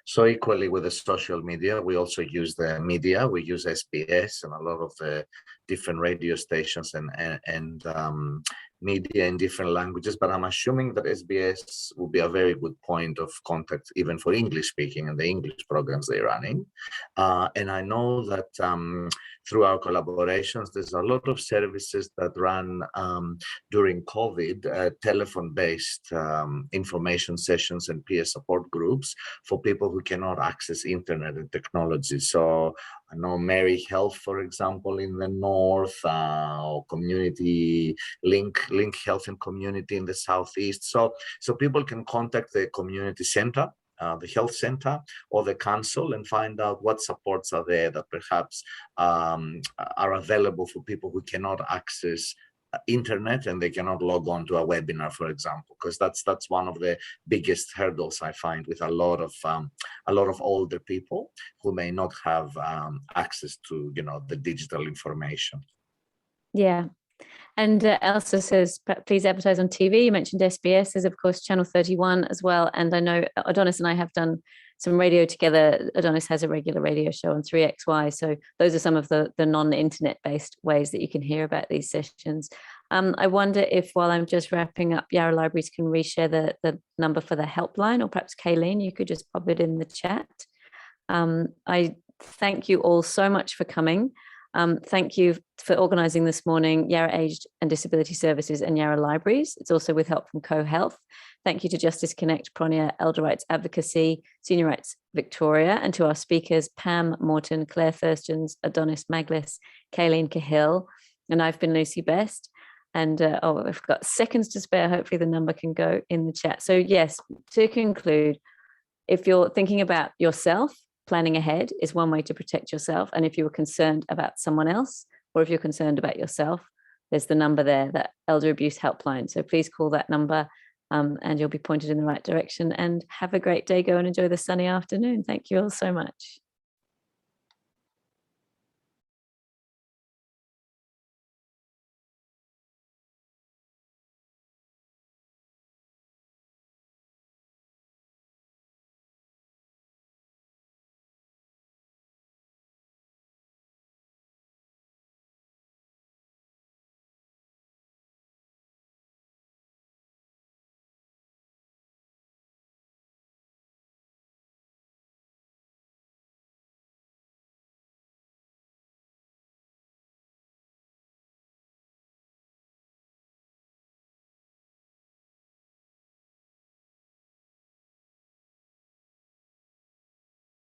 So equally with the social media, we also use the media. We use SBS and a lot of the different radio stations and media in different languages, but I'm assuming that SBS will be a very good point of contact even for English speaking and the English programs they're running. And I know that through our collaborations, there's a lot of services that run during COVID, telephone-based information sessions and peer support groups for people who cannot access internet and technology. So I know Mary Health, for example, in the north, or Community Link Health and Community in the southeast. So people can contact the community center, the health center or the council, and find out what supports are there that perhaps are available for people who cannot access internet and they cannot log on to a webinar, for example, because that's one of the biggest hurdles I find with a lot of older people who may not have access to the digital information. Yeah. And Elsa says, please advertise on TV. You mentioned SBS. There's, of course, Channel 31 as well. And I know Adonis and I have done some radio together. Adonis has a regular radio show on 3XY. So those are some of the non-internet based ways that you can hear about these sessions. I wonder if, while I'm just wrapping up, Yarra Libraries can reshare the number for the helpline, or perhaps Kayleen, you could just pop it in the chat. I thank you all so much for coming. Thank you for organising this morning, Yarra Aged and Disability Services and Yarra Libraries. It's also with help from CoHealth. Thank you to Justice Connect, Pronia, Elder Rights Advocacy, Senior Rights Victoria, and to our speakers, Pam Morton, Claire Thurston, Adonis Maglis, Kayleen Cahill, and I've been Lucy Best. And I've got seconds to spare. Hopefully the number can go in the chat. So yes, to conclude, if you're thinking about yourself, planning ahead is one way to protect yourself. And if you were concerned about someone else, or if you're concerned about yourself, there's the number there, that Elder Abuse Helpline. So please call that number and you'll be pointed in the right direction. And have a great day. Go and enjoy the sunny afternoon. Thank you all so much.